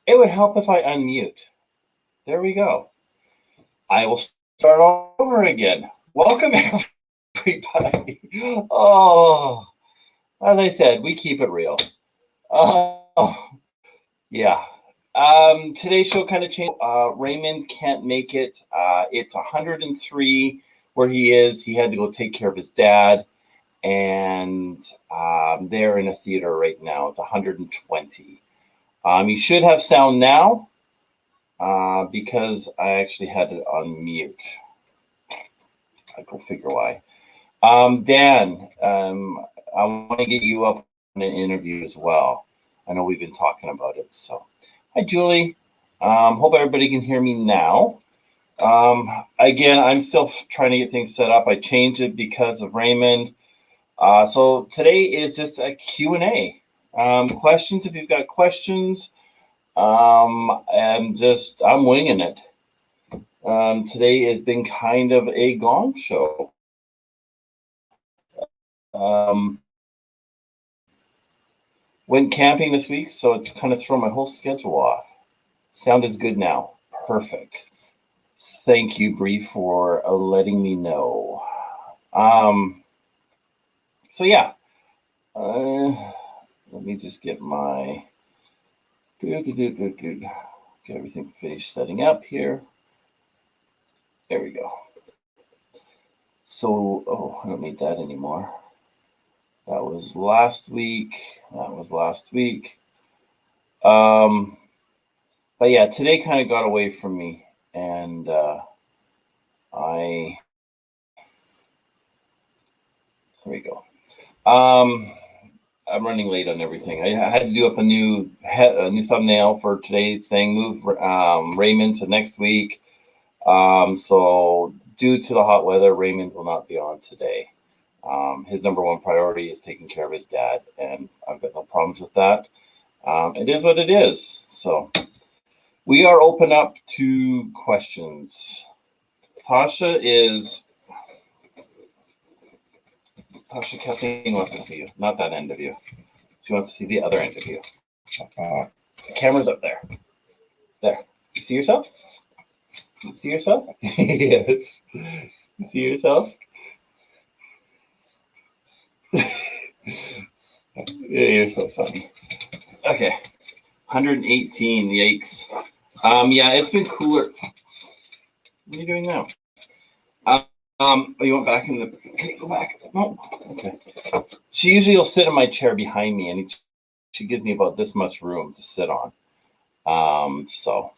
It would help if I unmute. There we go. I will start all over again. Welcome, everybody. Oh, as I said, we keep it real. Oh, yeah. Today's show kind of changed. Raymond can't make it. It's 103 where he is. He had to go take care of his dad, and they're in a theater right now. It's 120. You should have sound now because I actually had it on mute. I go figure why. Dan, I want to get you up on an interview as well. I know we've been talking about it. So, hi, Julie. Hope everybody can hear me now. Again, I'm still trying to get things set up. I changed it because of Raymond. So today is just a Q&A. Questions, if you've got questions. I'm winging it. Today has been kind of a gong show. Went camping this week, so it's kind of thrown my whole schedule off. Sound is good now. Perfect. Thank you, Bree, for letting me know. So yeah, let me just get my get everything finished setting up here. There we go. So, I don't need that anymore. That was last week. But yeah, today kind of got away from me, and there we go. I'm running late on everything. I had to do up a new thumbnail for today's thing. Move Raymond to next week. So due to the hot weather, Raymond will not be on today. His number one priority is taking care of his dad, and I've got no problems with that. It is what it is. So we are open up to questions. Tosha Kathleen wants to see you, not that end of you. She wants to see the other end of you. The camera's up there. There. You see yourself? You see yourself? Yes. You see yourself? Yeah, you're so funny. Okay. 118. Yikes. Yeah, it's been cooler. What are you doing now? You went back in the. Okay, go back. No. Okay. She usually will sit in my chair behind me, and she gives me about this much room to sit on. So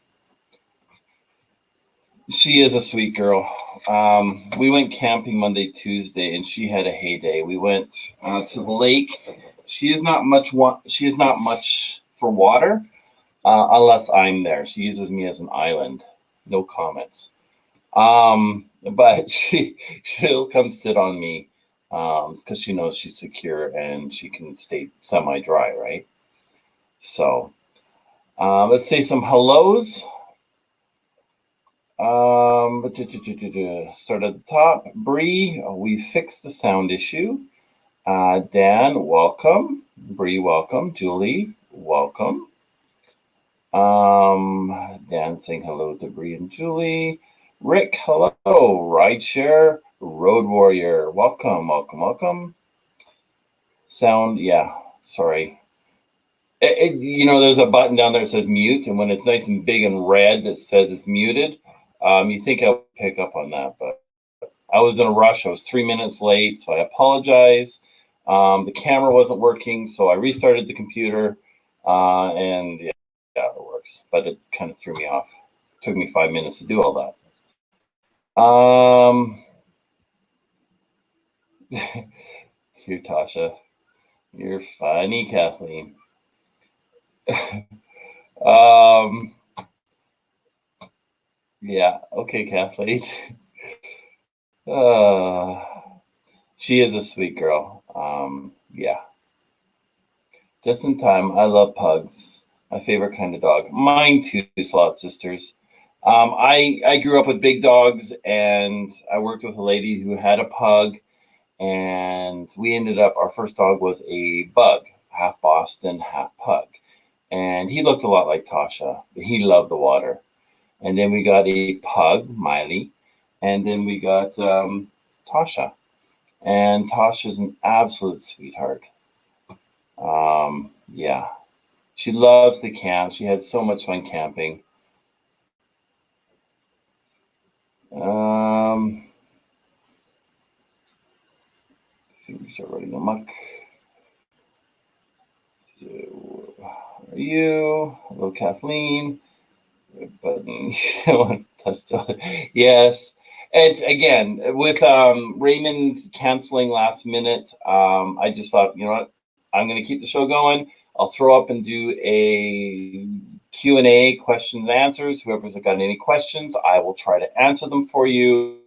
she is a sweet girl. We went camping Monday, Tuesday, and she had a heyday. We went to the lake. She is not much for water unless I'm there. She uses me as an island. No comments. But she'll come sit on me because she knows she's secure and she can stay semi-dry, right? So let's say some hellos. Start at the top. Bree, we fixed the sound issue. Dan, welcome. Bree, welcome. Julie, welcome. Dan saying hello to Bree and Julie. Rick, hello. Rideshare, Road Warrior, welcome. Sound, yeah, sorry. There's a button down there that says mute, and when it's nice and big and red that says it's muted, you think I'll pick up on that, but I was in a rush. I was 3 minutes late, so I apologize. The camera wasn't working, so I restarted the computer, and yeah, it works, but it kind of threw me off. It took me 5 minutes to do all that. Here, Tosha. You're funny, Kathleen. Yeah, okay, Kathleen. She is a sweet girl. Yeah. Just in time. I love pugs. My favorite kind of dog. Mine too, Slot Sisters. I grew up with big dogs, and I worked with a lady who had a pug, and we ended up, our first dog was a bug, half Boston, half pug. and he looked a lot like Tosha. He loved the water. And then we got a pug, Miley, and then we got Tosha. And Tasha's an absolute sweetheart. Yeah, she loves to camp. She had so much fun camping. Fingers are running amok. Are you? Hello, Kathleen. Button. Yes. It's again with Raymond's canceling last minute. I just thought, you know what, I'm going to keep the show going. I'll throw up and do a Q&A, questions and answers. Whoever's got any questions, I will try to answer them for you.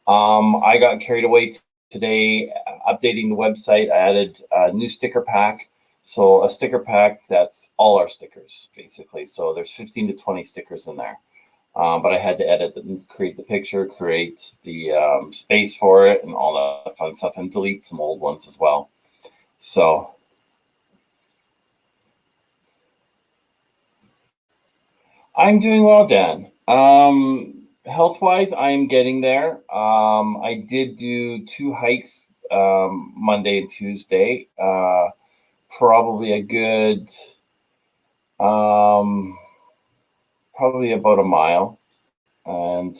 I got carried away today updating the website. I added a new sticker pack. So a sticker pack, that's all our stickers, basically. So there's 15 to 20 stickers in there. But I had to edit and create the picture, create the space for it and all that fun stuff, and delete some old ones as well. So I'm doing well, Dan. Health-wise, I'm getting there. I did do 2 hikes Monday and Tuesday. Probably a good, probably about a mile. And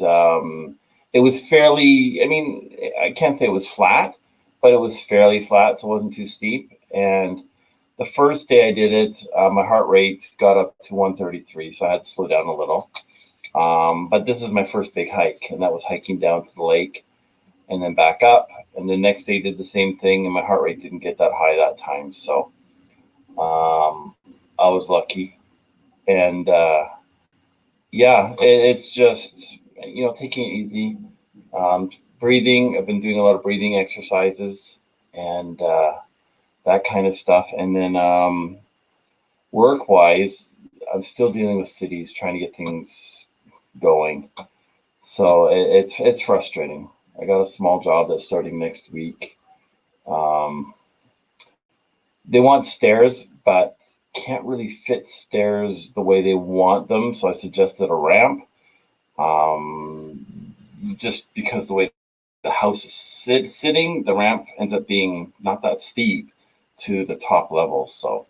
it was fairly, I mean, I can't say it was flat, but it was fairly flat, so it wasn't too steep. And the first day I did it, my heart rate got up to 133, so I had to slow down a little. But this is my first big hike, and that was hiking down to the lake and then back up. And the next day did the same thing, and my heart rate didn't get that high that time. So I was lucky. And yeah, it's just, you know, taking it easy. Breathing, I've been doing a lot of breathing exercises and that kind of stuff. And then work-wise, I'm still dealing with cities, trying to get things going. So it's frustrating. I got a small job that's starting next week. They want stairs, but can't really fit stairs the way they want them. So I suggested a ramp. Just because the way the house is sitting, the ramp ends up being not that steep to the top level. So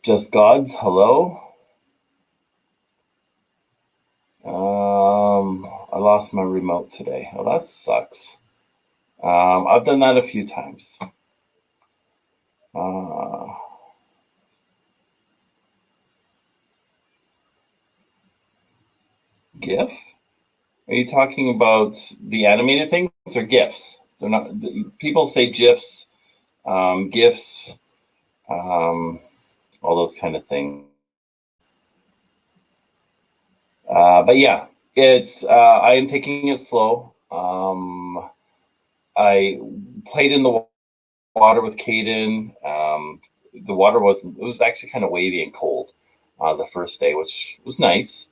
just gods, hello. I lost my remote today. Oh, that sucks. I've done that a few times. GIF? Are you talking about the animated things or GIFs? They're not. People say GIFs, GIFs, all those kind of things. But yeah, it's. I am taking it slow. I played in the water with Cayden. The water wasn't. It was actually kind of wavy and cold the first day, which was nice.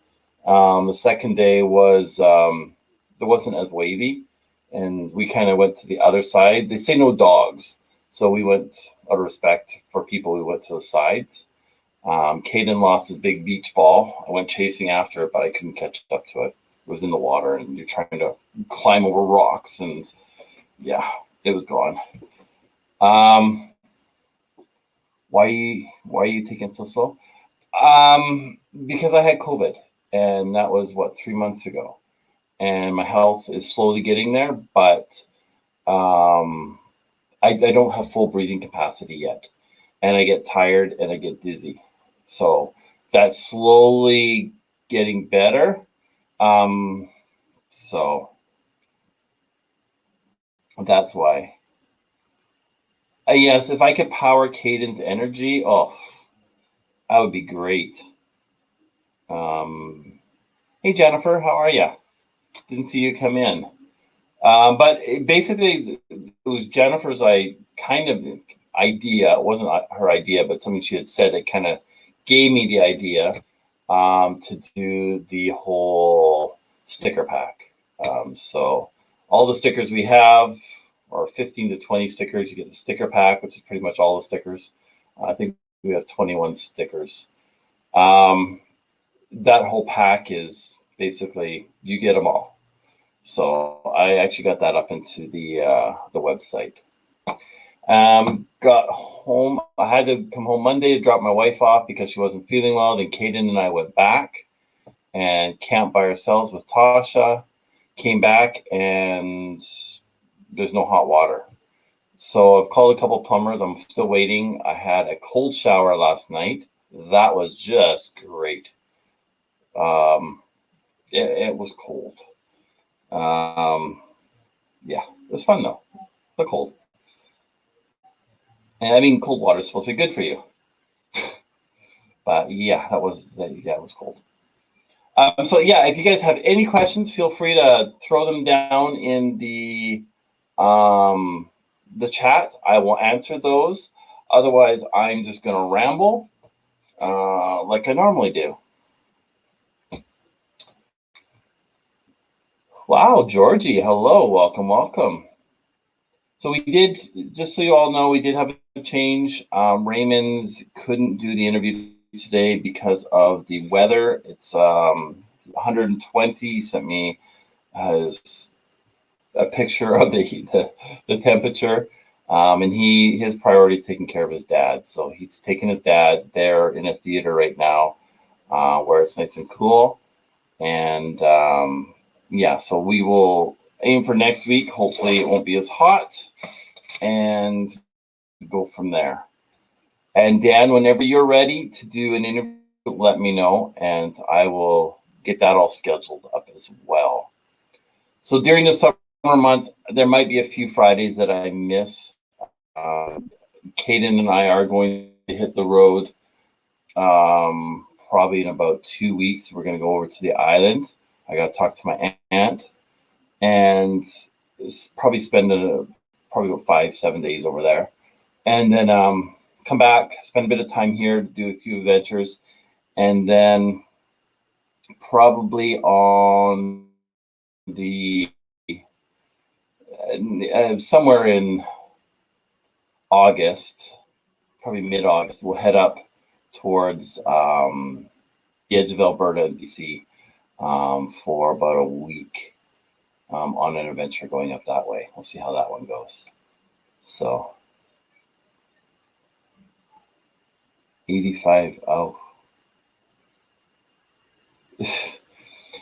The second day was it wasn't as wavy, and we kind of went to the other side. They say no dogs, so we went out of respect for people. We went to the sides. Cayden lost his big beach ball. I went chasing after it, but I couldn't catch up to it. It was in the water, and you're trying to climb over rocks, and yeah, it was gone. Why are you taking it so slow? Because I had COVID, and that was what, 3 months ago, and my health is slowly getting there, but I don't have full breathing capacity yet, and I get tired and I get dizzy. So that's slowly getting better. So that's why. Yes, if I could power Cayden's energy, oh, that would be great. Hey, Jennifer, how are you? Didn't see you come in. But basically, it was Jennifer's kind of idea. It wasn't her idea, but something she had said that kind of gave me the idea to do the whole sticker pack. So all the stickers we have are 15 to 20 stickers. You get the sticker pack, which is pretty much all the stickers. I think we have 21 stickers. That whole pack is basically, you get them all. So I actually got that up into the website. Got home. I had to come home Monday to drop my wife off because she wasn't feeling well. Then Cayden and I went back and camped by ourselves with Tosha. Came back and there's no hot water. So I've called a couple plumbers. I'm still waiting. I had a cold shower last night. That was just great. It was cold. Yeah, it was fun though. The cold. And I mean, cold water is supposed to be good for you. But yeah, it was cold. So yeah, if you guys have any questions, feel free to throw them down in the chat. I will answer those. Otherwise, I'm just going to ramble like I normally do. Wow, Georgie, hello, welcome. So we did, just so you all know, we did have a change. Raymond's couldn't do the interview today because of the weather. It's 120. He sent me a picture of the temperature. And his priority is taking care of his dad. So he's taking his dad there in a theater right now where it's nice and cool. And yeah, so we will aim for next week. Hopefully it won't be as hot and go from there. And Dan, whenever you're ready to do an interview, let me know and I will get that all scheduled up as well. So during the summer months, there might be a few Fridays that I miss. Cayden and I are going to hit the road probably in about 2 weeks. We're going to go over to the island. I got to talk to my aunt and probably spend probably about 5-7 days over there. And then come back, spend a bit of time here, do a few adventures. And then probably on the somewhere in August, probably mid-August, we'll head up towards the edge of Alberta and BC for about a week on an adventure going up that way. We'll see how that one goes. So 85. Oh,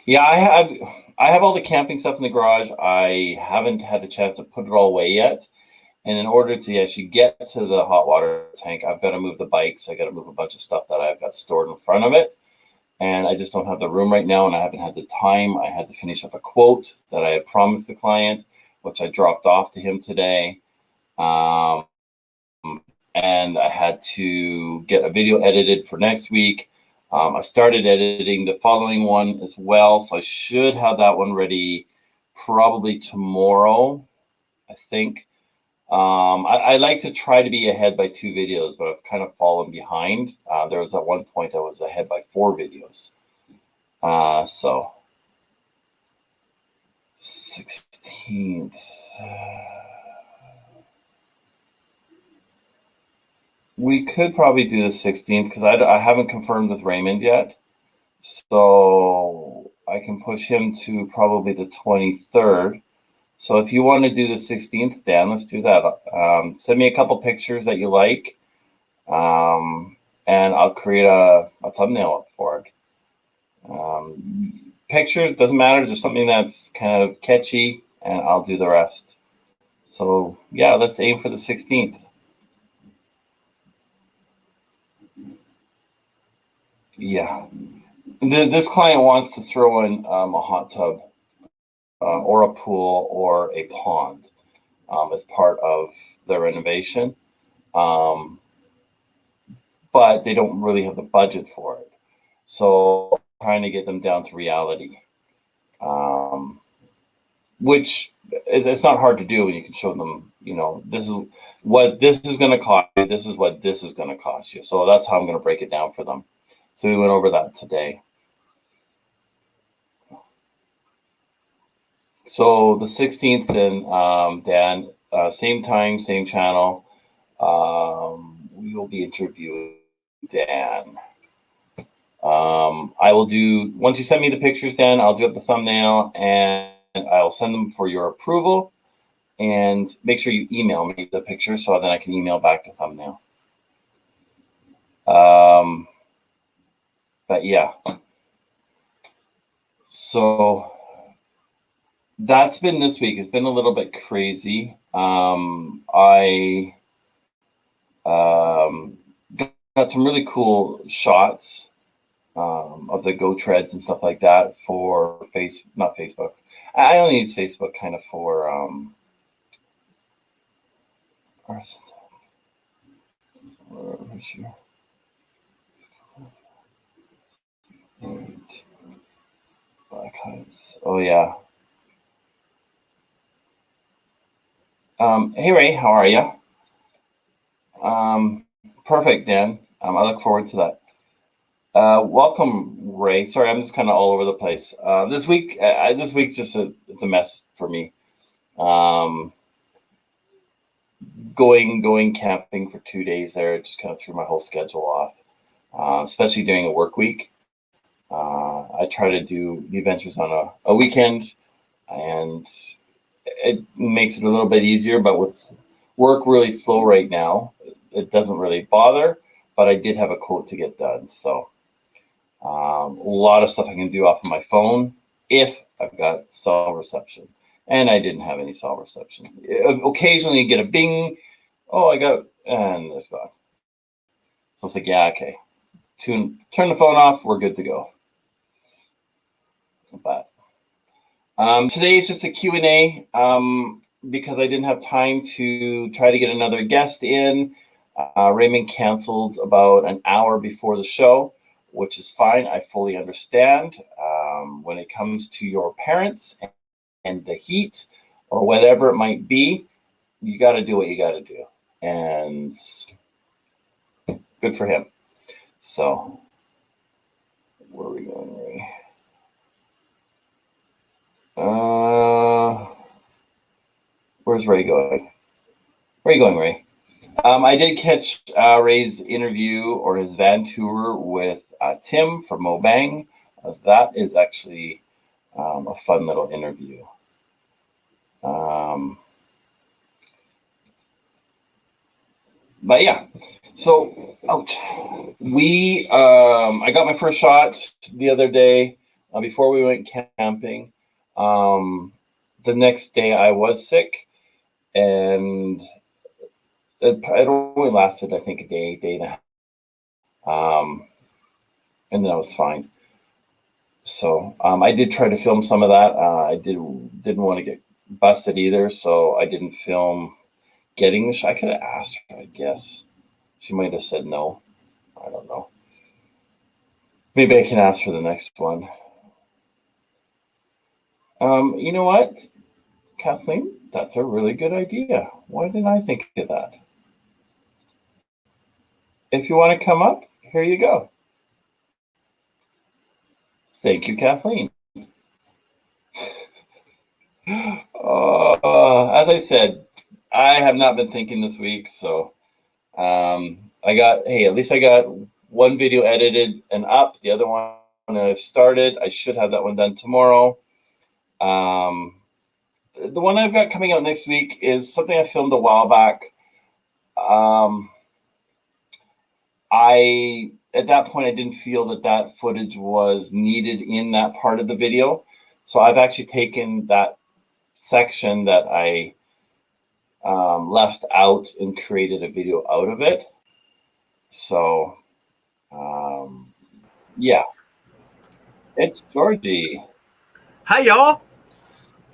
yeah. I have all the camping stuff in the garage. I haven't had the chance to put it all away yet. And in order to actually get to the hot water tank, I've got to move the bikes. I got to move a bunch of stuff that I've got stored in front of it. And I just don't have the room right now, and I haven't had the time. I had to finish up a quote that I had promised the client, which I dropped off to him today. And I had to get a video edited for next week. I started editing the following one as well, so I should have that one ready probably tomorrow, I think. I like to try to be ahead by 2 videos, but I've kind of fallen behind. There was at one point I was ahead by 4 videos. So 16th. We could probably do the 16th because I haven't confirmed with Raymond yet. So I can push him to probably the 23rd. So if you want to do the 16th, Dan, let's do that. Send me a couple pictures that you like, and I'll create a thumbnail up for it. Pictures, doesn't matter, just something that's kind of catchy, and I'll do the rest. So yeah, let's aim for the 16th. Yeah. This client wants to throw in a hot tub or a pool or a pond as part of their renovation. But they don't really have the budget for it. So trying to get them down to reality, which it's not hard to do when you can show them, this is what this is going to cost you. This is what this is going to cost you. So that's how I'm going to break it down for them. So we went over that today. So the 16th, then, Dan, same time, same channel. We will be interviewing Dan. I will do, once you send me the pictures, Dan, I'll do up the thumbnail and I'll send them for your approval. And make sure you email me the picture so then I can email back the thumbnail. But yeah. So that's been this week. It's been a little bit crazy. I got some really cool shots of the Go Treads and stuff like that for not Facebook. I only use Facebook kind of for Black Heights. Oh yeah. Hey Ray, how are you? Perfect, Dan. I look forward to that. Welcome, Ray. Sorry, I'm just kind of all over the place. This week's just it's a mess for me. Going camping for 2 days there just kind of threw my whole schedule off, especially during a work week. I try to do the adventures on a weekend, and it makes it a little bit easier, but with work really slow right now, it doesn't really bother, but I did have a quote to get done. So a lot of stuff I can do off of my phone if I've got cell reception. And I didn't have any cell reception. Occasionally you get a bing, oh, I got, and it's gone. So it's like, yeah, okay. Turn the phone off, we're good to go. But today is just a Q&A because I didn't have time to try to get another guest in. Raymond canceled about an hour before the show, which is fine. I fully understand. When it comes to your parents and the heat or whatever it might be, you got to do what you got to do. And good for him. So, where are we going, Ray? Where's Ray going? Where are you going, Ray? I did catch Ray's interview or his van tour with Tim from Mobang. That is actually a fun little interview. But yeah, so ouch. I got my first shot the other day before we went camping. The next day I was sick, and it only lasted, I think, a day and a half. And then I was fine. So I did try to film some of that. I didn't want to get busted either, so I didn't film getting the shot. I could have asked her, I guess. She might have said no. I don't know. Maybe I can ask for the next one. You know what, Kathleen? That's a really good idea. Why didn't I think of that? If you want to come up, here you go. Thank you, Kathleen. As I said, I have not been thinking this week, so at least I got one video edited and up. The other one I've started. I should have that one done tomorrow. The one I've got coming out next week is something I filmed a while back. At that point, I didn't feel that footage was needed in that part of the video. So I've actually taken that section that I left out and created a video out of it. So, yeah. It's Georgie. Hi, y'all.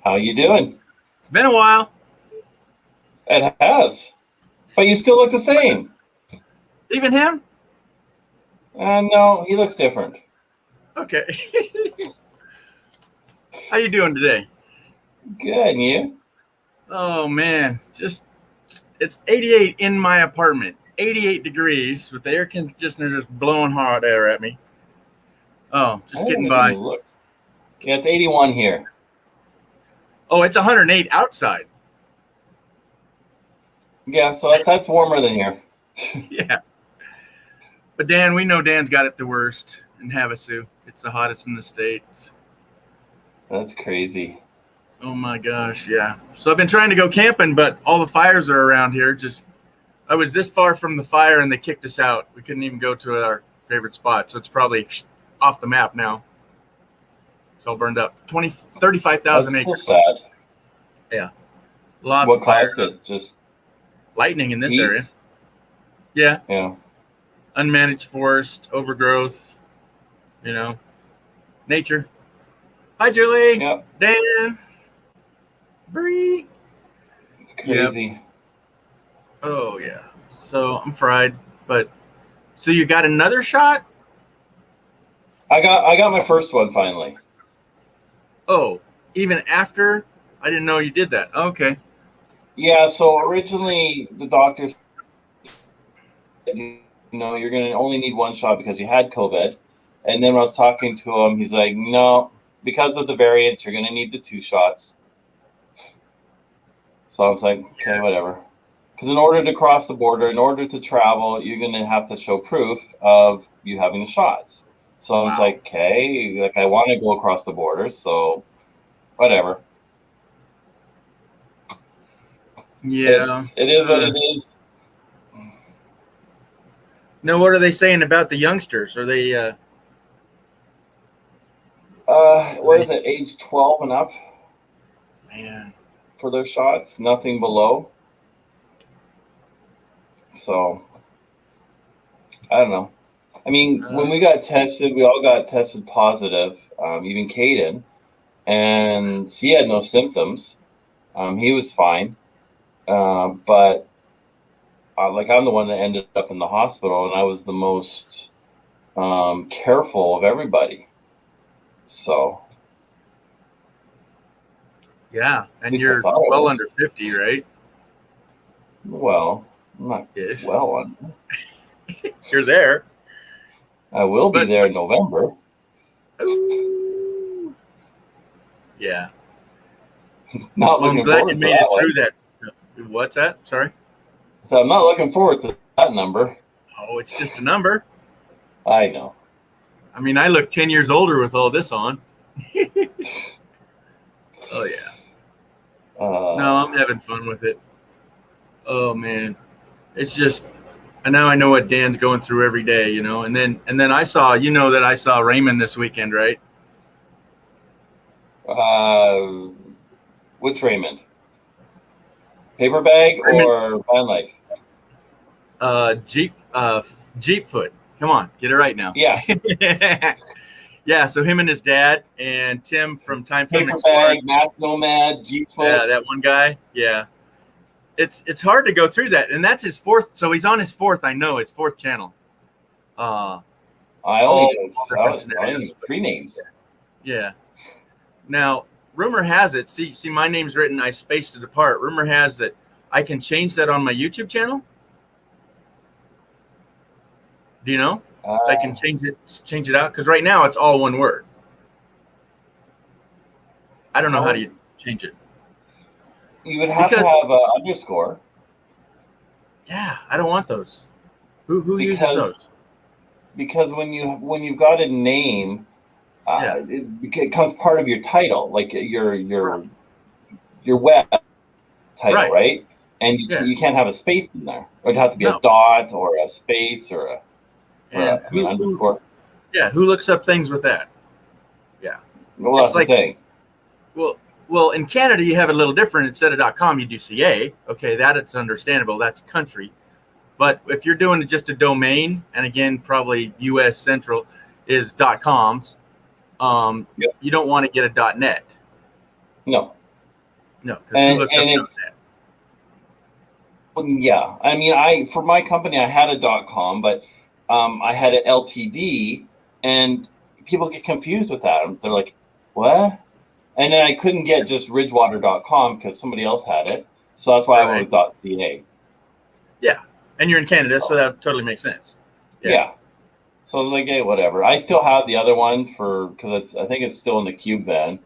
How you doing? It's been a while. It has. But you still look the same. Even him? No, he looks different. Okay. How you doing today? Good, and you? Oh, man. It's 88 in my apartment. 88 degrees with the air conditioner just blowing hot air at me. Oh, just getting by. Look. Yeah, it's 81 here. Oh, it's 108 outside. Yeah, so that's warmer than here. Yeah. But Dan, we know Dan's got it the worst in Havasu. It's the hottest in the States. That's crazy. Oh my gosh, yeah. So I've been trying to go camping, but all the fires are around here. I was this far from the fire and they kicked us out. We couldn't even go to our favorite spot. So it's probably off the map now. It's all burned up. 35,000 That's acres. so sad. Yeah. Lots What of fire. caused it? Just lightning in this heat? area. Yeah. Yeah. Unmanaged forest, overgrowth, nature. Hi, Julie. Yep. Dan. Bree. It's crazy. Yep. Oh, yeah. So I'm fried. But so you got another shot? I got my first one finally. Oh, even after? I didn't know you did that. Okay. Yeah, so originally the doctors said, you're going to only need one shot because you had COVID. And then when I was talking to him, he's like, no, because of the variants, you're going to need the 2 shots. So I was like, okay, whatever. Because in order to cross the border, in order to travel, you're going to have to show proof of you having the shots. So I was like, okay, like I want to go across the border, so whatever. Yeah. It is what it is. Now, what are they saying about the youngsters? Are they what is it, age 12 and up? Man. For their shots, nothing below. So I don't know. I mean, when we got tested, we all got tested positive, even Cayden, and he had no symptoms. He was fine. But like I'm the one that ended up in the hospital, and I was the most careful of everybody. So yeah, and you're well under 50, right? Well, I'm not well under. You're there. I will be there in November. Ooh. Yeah. Not well, looking I'm glad forward you made to it through that stuff. What's that? Sorry? So I'm not looking forward to that number. Oh, it's just a number. I know. I mean, I look 10 years older with all this on. Oh, yeah. No, I'm having fun with it. Oh, man. It's just, and now I know what Dan's going through every day, and then I saw, that I saw Raymond this weekend, right? Which Raymond? Paper bag or van life? Jeep foot. Come on, get it right now. Yeah. Yeah, so him and his dad and Tim from Time Film Paper Explorer. bag, Mass Nomad, Jeep foot. Yeah, that one guy. Yeah. It's hard to go through that. And that's his 4th. So he's on his 4th, I know, his 4th channel. I only scenarios. 3 names. Yeah. Now, rumor has it, see my name's written, I spaced it apart. Rumor has that I can change that on my YouTube channel. Do you know? I can change it out because right now it's all one word. I don't know how to change it. You would have to have an underscore. Yeah, I don't want those. Who uses those? Because when you've got a name, it becomes part of your title, like your web title, right? And you can't have a space in there. It'd have to be a dot or a space or an underscore. Yeah, who looks up things with that? Yeah. Well, that's the thing. Well, in Canada, you have it a little different. Instead of .com, you do .ca. Okay, that it's understandable. That's country. But if you're doing just a domain, and again, probably U.S. Central is .coms, you don't want to get a .net. No. No, because who looks up .net? Yeah, I mean, for my company, I had a .com, but I had an LTD, and people get confused with that. They're like, what? And then I couldn't get just ridgewater.com because somebody else had it. So that's why I went with .ca. Yeah, and you're in Canada, so that totally makes sense. Yeah. So I was like, hey, whatever. I still have the other one because I think it's still in the cube van.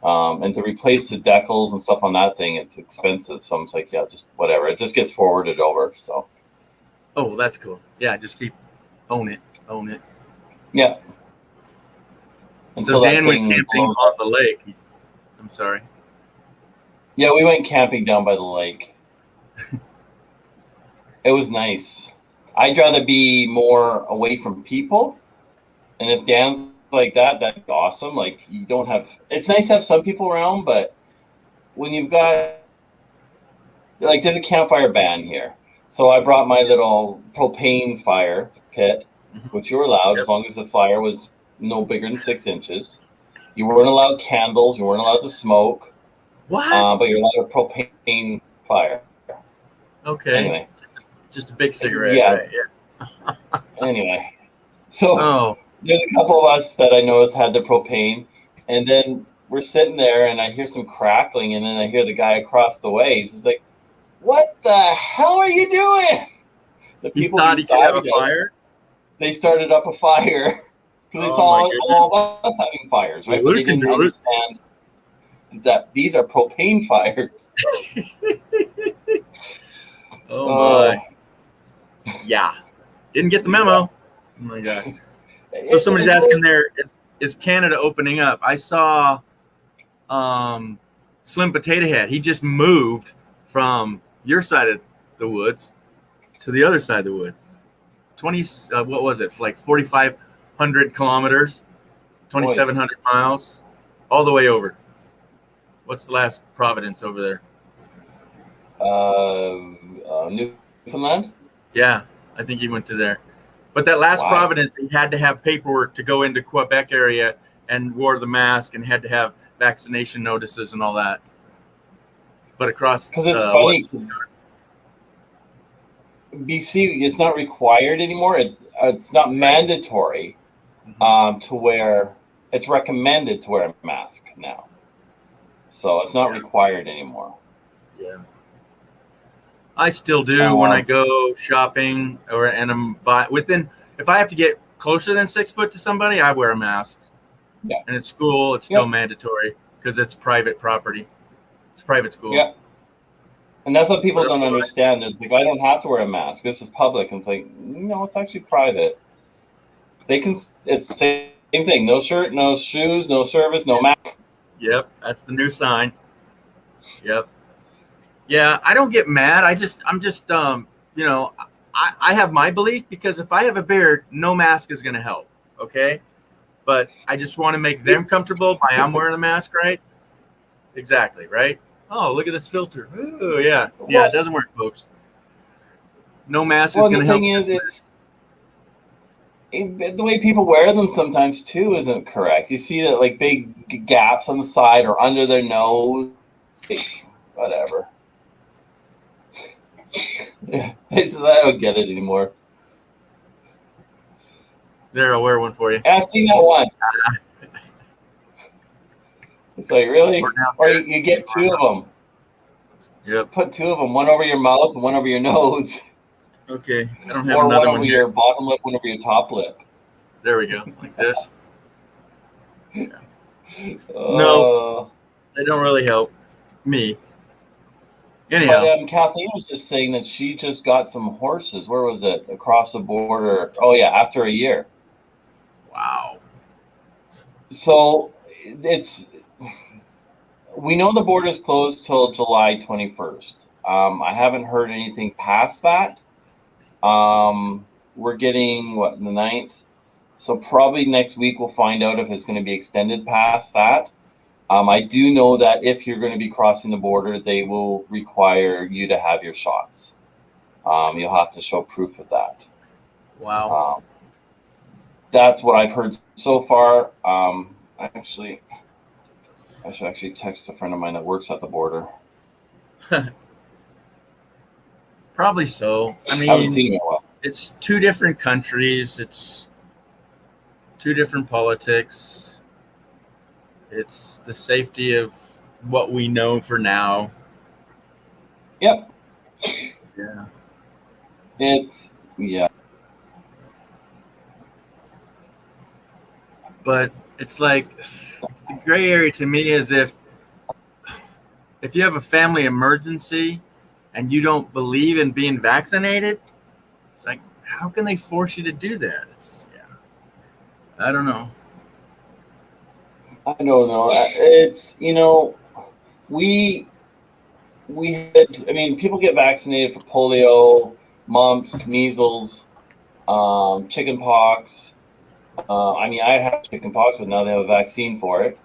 And to replace the decals and stuff on that thing, it's expensive. So I'm just like, yeah, just whatever. It just gets forwarded over. So. Oh, well, that's cool. Yeah, just keep Own it. Own it. Yeah. So Until that Dan went thing camping blows on up. the lake. I'm sorry. Yeah, we went camping down by the lake. It was nice. I'd rather be more away from people. And if Dan's like that, that's awesome. Like you don't have. It's nice to have some people around, but when you've got like there's a campfire ban here, so I brought my little propane fire pit, which you were allowed Yep. as long as the fire was no bigger than 6 inches. You weren't allowed candles. You weren't allowed to smoke. What? But you're allowed a propane fire. Okay. Anyway. Just a big cigarette, Yeah. right? Yeah. Anyway, so Oh. there's a couple of us that I noticed had the propane, and then we're sitting there, and I hear some crackling, and then I hear the guy across the way. He's just like, "What the hell are you doing?" The He people thought he could have a beside us, fire? they started up a fire because they Oh, saw my goodness. all of us having fires, right? Well, But we they can didn't do it. understand that these are propane fires. Oh my. Yeah. Didn't get the memo. Oh my gosh. So somebody's asking there, is Canada opening up? I saw Slim Potato Head. He just moved from your side of the woods to the other side of the woods. 20, what was it? Like 4,500 kilometers, 2,700 miles, all the way over. What's the last Providence over there? Newfoundland? Yeah, I think he went to there. But that last Providence, he had to have paperwork to go into Quebec area and wore the mask and had to have vaccination notices and all that. But across because it's funny, BC, it's not required anymore. It's not mandatory to wear. It's recommended to wear a mask now. So it's not required anymore. Yeah. I still do when I go shopping and I'm if I have to get closer than 6 foot to somebody, I wear a mask. Yeah. And at school, it's still mandatory because it's private property. It's private school. Yeah. And that's what people don't understand. It's like, I don't have to wear a mask. This is public. And it's like, no, it's actually private. It's the same thing. No shirt, no shoes, no service, no mask. Yep. That's the new sign. Yep. Yeah. I don't get mad. I'm just, I have my belief because if I have a beard, no mask is going to help. Okay. But I just want to make them comfortable by I'm wearing a mask, right? Exactly. Right. Oh, look at this filter. Oh, yeah. Yeah, it doesn't work, folks. No mask is going to help. The thing is, the way people wear them sometimes, too, isn't correct. You see that, like, big gaps on the side or under their nose. Whatever. I don't get it anymore. There, I'll wear one for you. I've seen that once. It's like, really? Or you get 2 of them. Yep. Put 2 of them, one over your mouth and one over your nose. Okay. I don't have or another one over your bottom lip, one over your top lip. There we go. Like this. Yeah. No, they don't really help me. Anyhow. But Kathleen was just saying that she just got some horses. Where was it? Across the border. Oh, yeah, after a year. Wow. So we know the border's closed till July 21st. I haven't heard anything past that. We're getting, the 9th? So probably next week we'll find out if it's going to be extended past that. I do know that if you're going to be crossing the border, they will require you to have your shots. You'll have to show proof of that. Wow. That's what I've heard so far. I should actually text a friend of mine that works at the border. Probably so. I mean, I haven't seen him in a while. It's 2 different countries. It's 2 different politics. It's the safety of what we know for now. Yep. Yeah. But it's like, the gray area to me is if you have a family emergency and you don't believe in being vaccinated, it's like, how can they force you to do that? I don't know. I don't know. It's, we had, I mean, people get vaccinated for polio, mumps, measles, chicken pox. I mean, I have chicken pox, but now they have a vaccine for it.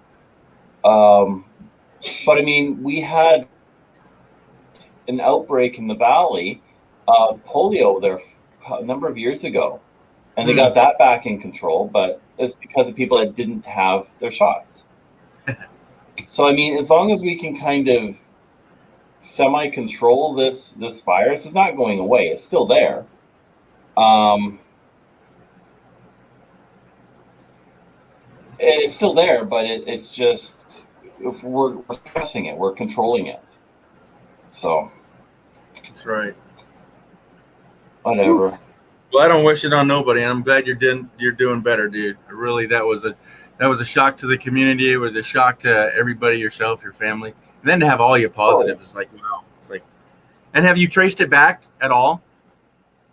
But I mean, we had an outbreak in the valley of polio there a number of years ago, and they got that back in control, but it's because of people that didn't have their shots. So I mean, as long as we can kind of semi-control this virus, it's not going away. It's still there. It's still there, but it's just, if we're suppressing it, we're controlling it. So that's right. Whatever. Ooh. Well, I don't wish it on nobody, and I'm glad you're doing better, dude. Really, that was a shock to the community. It was a shock to everybody, yourself, your family, and then to have all your positives. It's like, wow. It's like, and have you traced it back at all?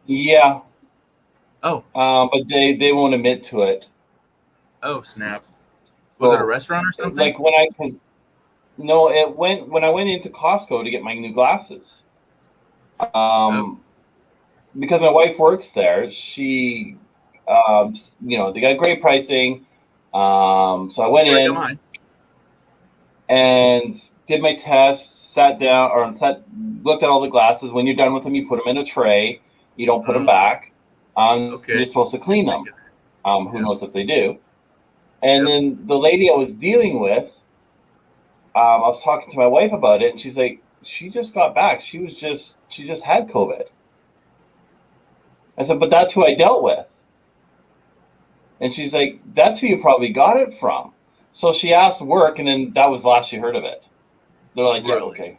Yeah. Oh. But they won't admit to it. Oh snap! So, was it a restaurant or something? Like when it went when I went into Costco to get my new glasses. Because my wife works there, she, they got great pricing. So I went in and did my test, sat down, looked at all the glasses. When you're done with them, you put them in a tray. You don't put them back. You're supposed to clean them. Who knows if they do? And then the lady I was dealing with, I was talking to my wife about it, and she's like, she just got back. She just had COVID. I said, but that's who I dealt with. And she's like, that's who you probably got it from. So she asked work, and then that was the last she heard of it. They're like, yeah, okay.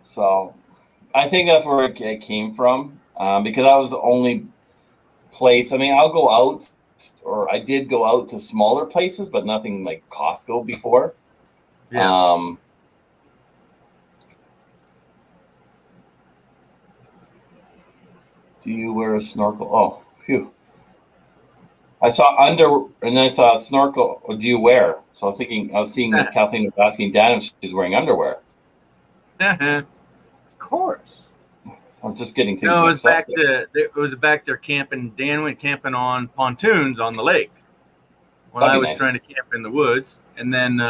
So I think that's where it came from, because that was the only place. I mean, I'll go out, or I did go out to smaller places, but nothing like Costco before. Yeah. Do you wear a snorkel? Oh, phew. I saw and then I saw a snorkel. Or do you wear? So I was seeing Kathleen was asking Dan if she's wearing underwear. Of course. I'm just getting things. No, it was back there camping. Dan went camping on pontoons on the lake when I was trying to camp in the woods. And then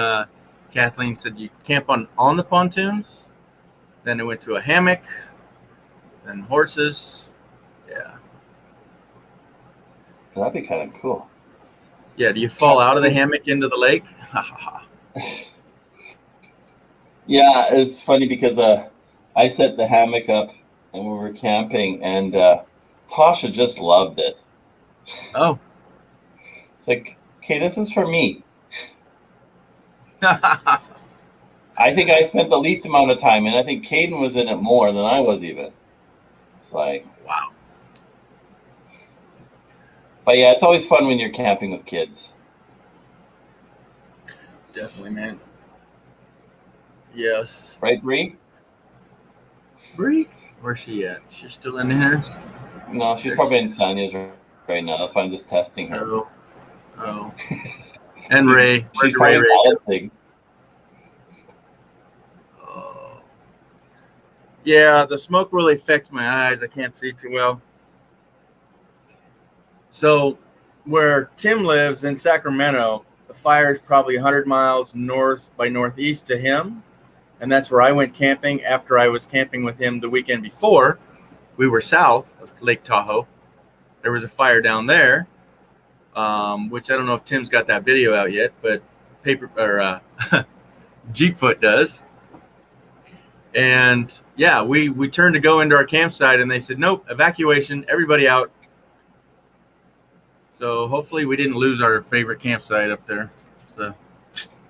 Kathleen said, you camp on the pontoons? Then it went to a hammock, then horses. Yeah. That'd be kind of cool. Yeah, do you fall out of the hammock into the lake? Yeah, it's funny because I set the hammock up and we were camping, and Tosha just loved it. Oh. It's like, okay, this is for me. I think I spent the least amount of time, and I think Cayden was in it more than I was even. It's like, wow. But yeah, it's always fun when you're camping with kids. Definitely, man. Yes. Right, Bree? Bree? Where's she at? She's still in here? No, she's probably in Sonia's right now. That's why I'm just testing her. Oh. And Ray. She's Ray? Yeah, the smoke really affects my eyes. I can't see too well. So where Tim lives in Sacramento, the fire is probably 100 miles north by northeast to him. And that's where I went camping after I was camping with him the weekend before. We were south of Lake Tahoe. There was a fire down there, which I don't know if Tim's got that video out yet, but Jeepfoot does. And yeah, we turned to go into our campsite, and they said, nope, evacuation, everybody out. So hopefully we didn't lose our favorite campsite up there. So,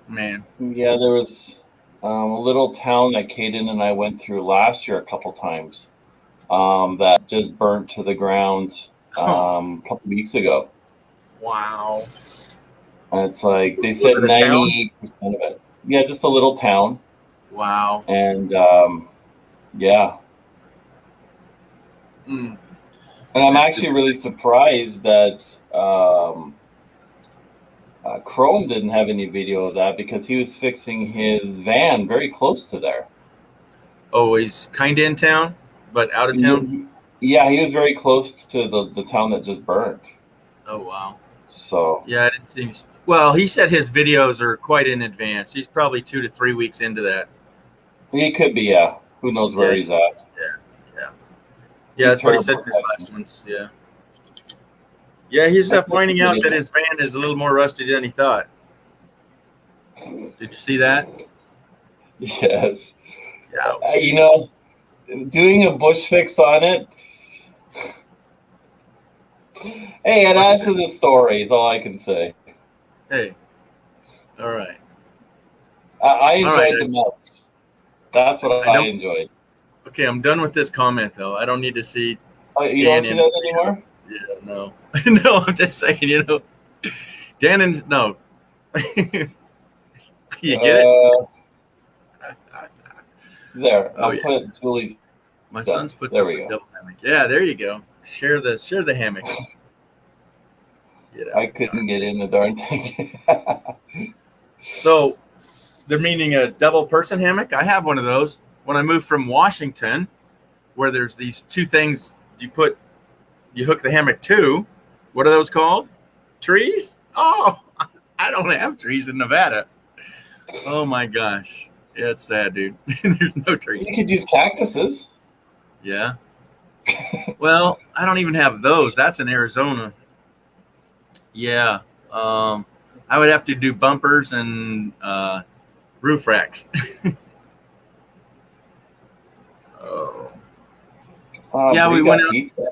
man. Yeah, there was a little town that Cayden and I went through last year a couple times that just burnt to the ground a couple weeks ago. Wow. And it's like, they said 98% of it. Yeah, just a little town. Wow. And yeah. Mm. And I'm That's actually good. really surprised that Chrome didn't have any video of that, because he was fixing his van very close to there. Oh, he's kind of in town, but out of town? Yeah, he was very close to the town that just burned. Oh, wow. So Yeah, it seems. Well, he said his videos are quite in advance. He's probably 2 to 3 weeks into that. he could be, yeah. Who knows where he's at? Yeah. Yeah, He's that's what he said terrible in his at last ones. Yeah. Yeah, he's I couldn't finding get out in that there. his van is a little more rusty than he thought. Did you see that? Yes. Ouch. You know, doing a bush fix on it. Hey, it adds to the story, is all I can say. Hey. All right. I All right. enjoyed the most. That's what I I don't. enjoyed. Okay, I'm done with this comment though. I don't need to see Oh, you don't Dan see in. that anymore? Yeah, no. No, I'm just saying, Dan and no. You get it? There. Oh I'll yeah. put Julie's. My son's puts There up we a go. double hammock. Yeah, there you go. Share the hammock. I couldn't get in the darn thing. So they're meaning a double person hammock. I have one of those. When I moved from Washington, where there's these two things you hook the hammock to. What are those called? Trees? Oh, I don't have trees in Nevada. Oh my gosh. Yeah, it's sad, dude. There's no trees. You could use cactuses. Yeah. Well, I don't even have those. That's in Arizona. Yeah. I would have to do bumpers and roof racks. Oh. Yeah, we went out. Pizza.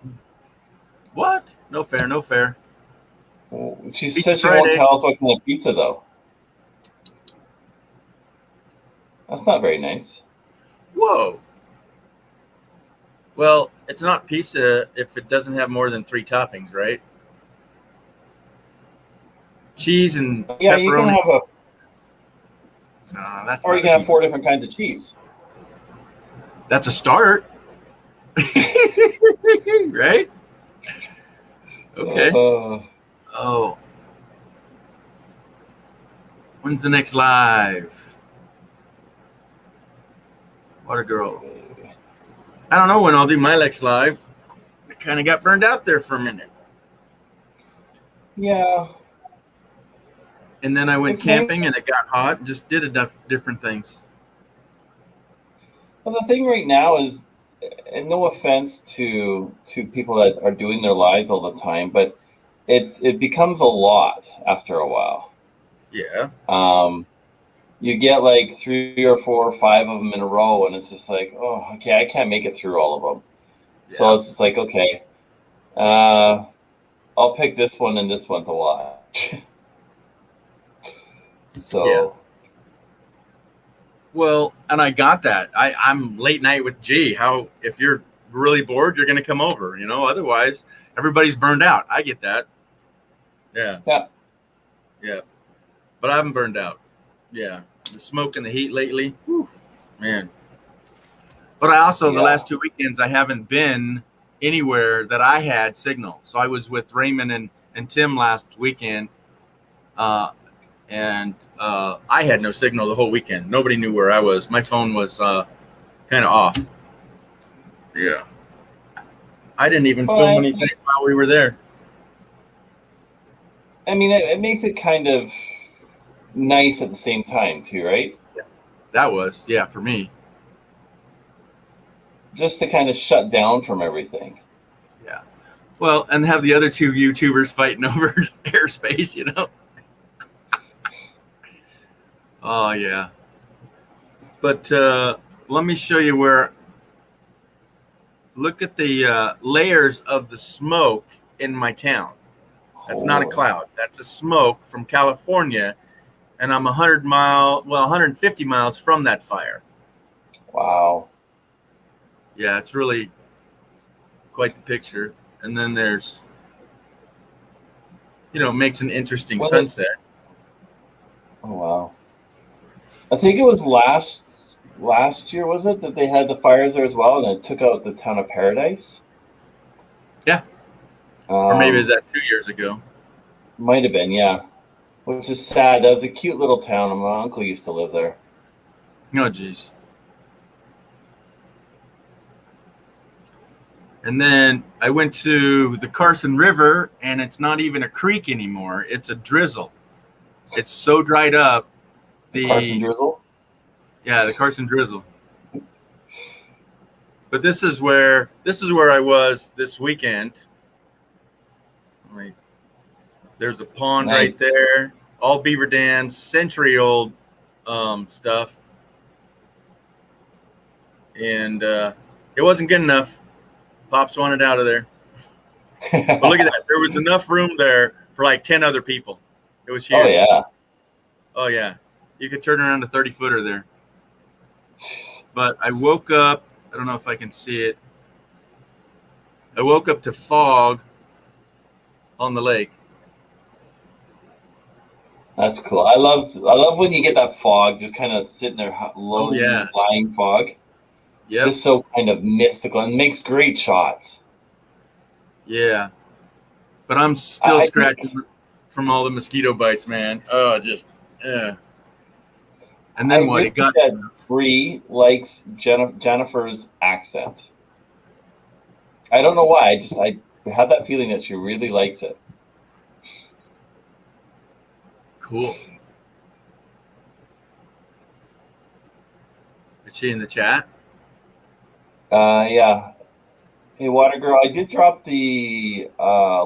What? No fair, no fair. She Pizza said she won't Friday. tell us what kind of pizza, though. That's not very nice. Whoa. Well, it's not pizza if it doesn't have more than 3 toppings, right? Cheese and Yeah, pepperoni. you can have No, that's or not you can have 4 different kinds of cheese. That's a start. Right? Okay. Oh. When's the next live? What a girl. I don't know when I'll do my next live. I kind of got burned out there for a minute. Yeah. And then I went camping and it got hot and just did enough different things. Well, the thing right now is, and no offense to people that are doing their lives all the time, but it becomes a lot after a while. Yeah. You get like 3 or 4 or 5 of them in a row, and it's just like, oh, okay, I can't make it through all of them. Yeah. So it's just like, okay, I'll pick this one and this one to watch. So. Yeah. Well, and I got that. I'm late night with G. How if you're really bored, you're going to come over. Otherwise, everybody's burned out. I get that. Yeah. Yeah. But I haven't burned out. Yeah. The smoke and the heat lately. Whew, man. But I also, the last 2 weekends, I haven't been anywhere that I had signal. So I was with Raymond and Tim last weekend. And I had no signal the whole weekend. Nobody knew where I was. My phone was kind of off. Yeah. I didn't even film anything while we were there. I mean, it makes it kind of nice at the same time, too, right? Yeah. That was, for me. Just to kind of shut down from everything. Yeah. Well, and have the other 2 YouTubers fighting over airspace, Oh, yeah. But let me show you where. Look at the layers of the smoke in my town. That's not a cloud. That's a smoke from California. And I'm 150 miles from that fire. Wow. Yeah, it's really quite the picture. And then there's, makes an interesting sunset. Oh, wow. I think it was last year, was it, that they had the fires there as well, and it took out the town of Paradise? Yeah. Or maybe is that 2 years ago? Might have been, yeah. Which is sad. That was a cute little town. My uncle used to live there. Oh, geez. And then I went to the Carson River, and it's not even a creek anymore. It's a drizzle. It's so dried up. The Carson Drizzle? Yeah, the Carson Drizzle. But this is where I was this weekend. Like, there's a pond right there, all beaver dams, century-old stuff. And it wasn't good enough. Pops wanted out of there. But look at that. There was enough room there for like 10 other people. It was huge. Oh, yeah. Oh, yeah. You could turn around a 30-footer there. But I woke up. I don't know if I can see it. I woke up to fog on the lake. That's cool. I love when you get that fog, just kind of sitting there, low, lying fog. Yeah, it's just so kind of mystical and makes great shots. Yeah, but I'm still scratching from all the mosquito bites, man. Oh, just yeah. And then what? It got that Bree likes Jennifer's accent. I don't know why. I have that feeling that she really likes it. Cool. Is she in the chat? Yeah. Hey, Water Girl, I did drop the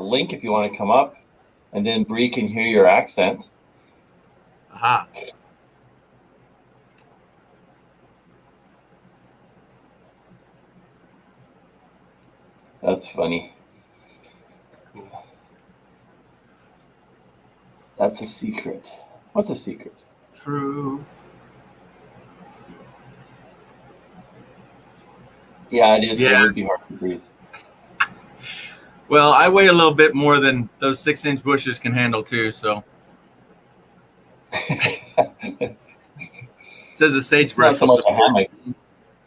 link if you want to come up, and then Bree can hear your accent. Aha. That's funny. That's a secret. What's a secret? True. Yeah, it is. Yeah. It would be hard to breathe. Well, I weigh a little bit more than those 6-inch bushes can handle too, so. It says a sagebrush. Not so much a hammock.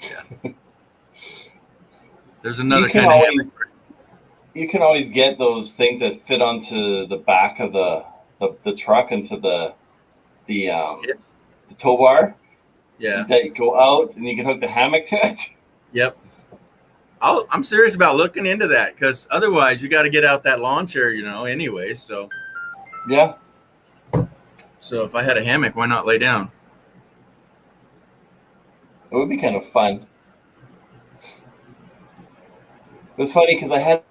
Yeah. There's another kind of hammock. You can always get those things that fit onto the back of the truck into the tow bar. Yeah. That go out and you can hook the hammock to it. Yep. I'm serious about looking into that because otherwise you got to get out that lawn chair, anyway. So. Yeah. So if I had a hammock, why not lay down? It would be kind of fun. It was funny because I had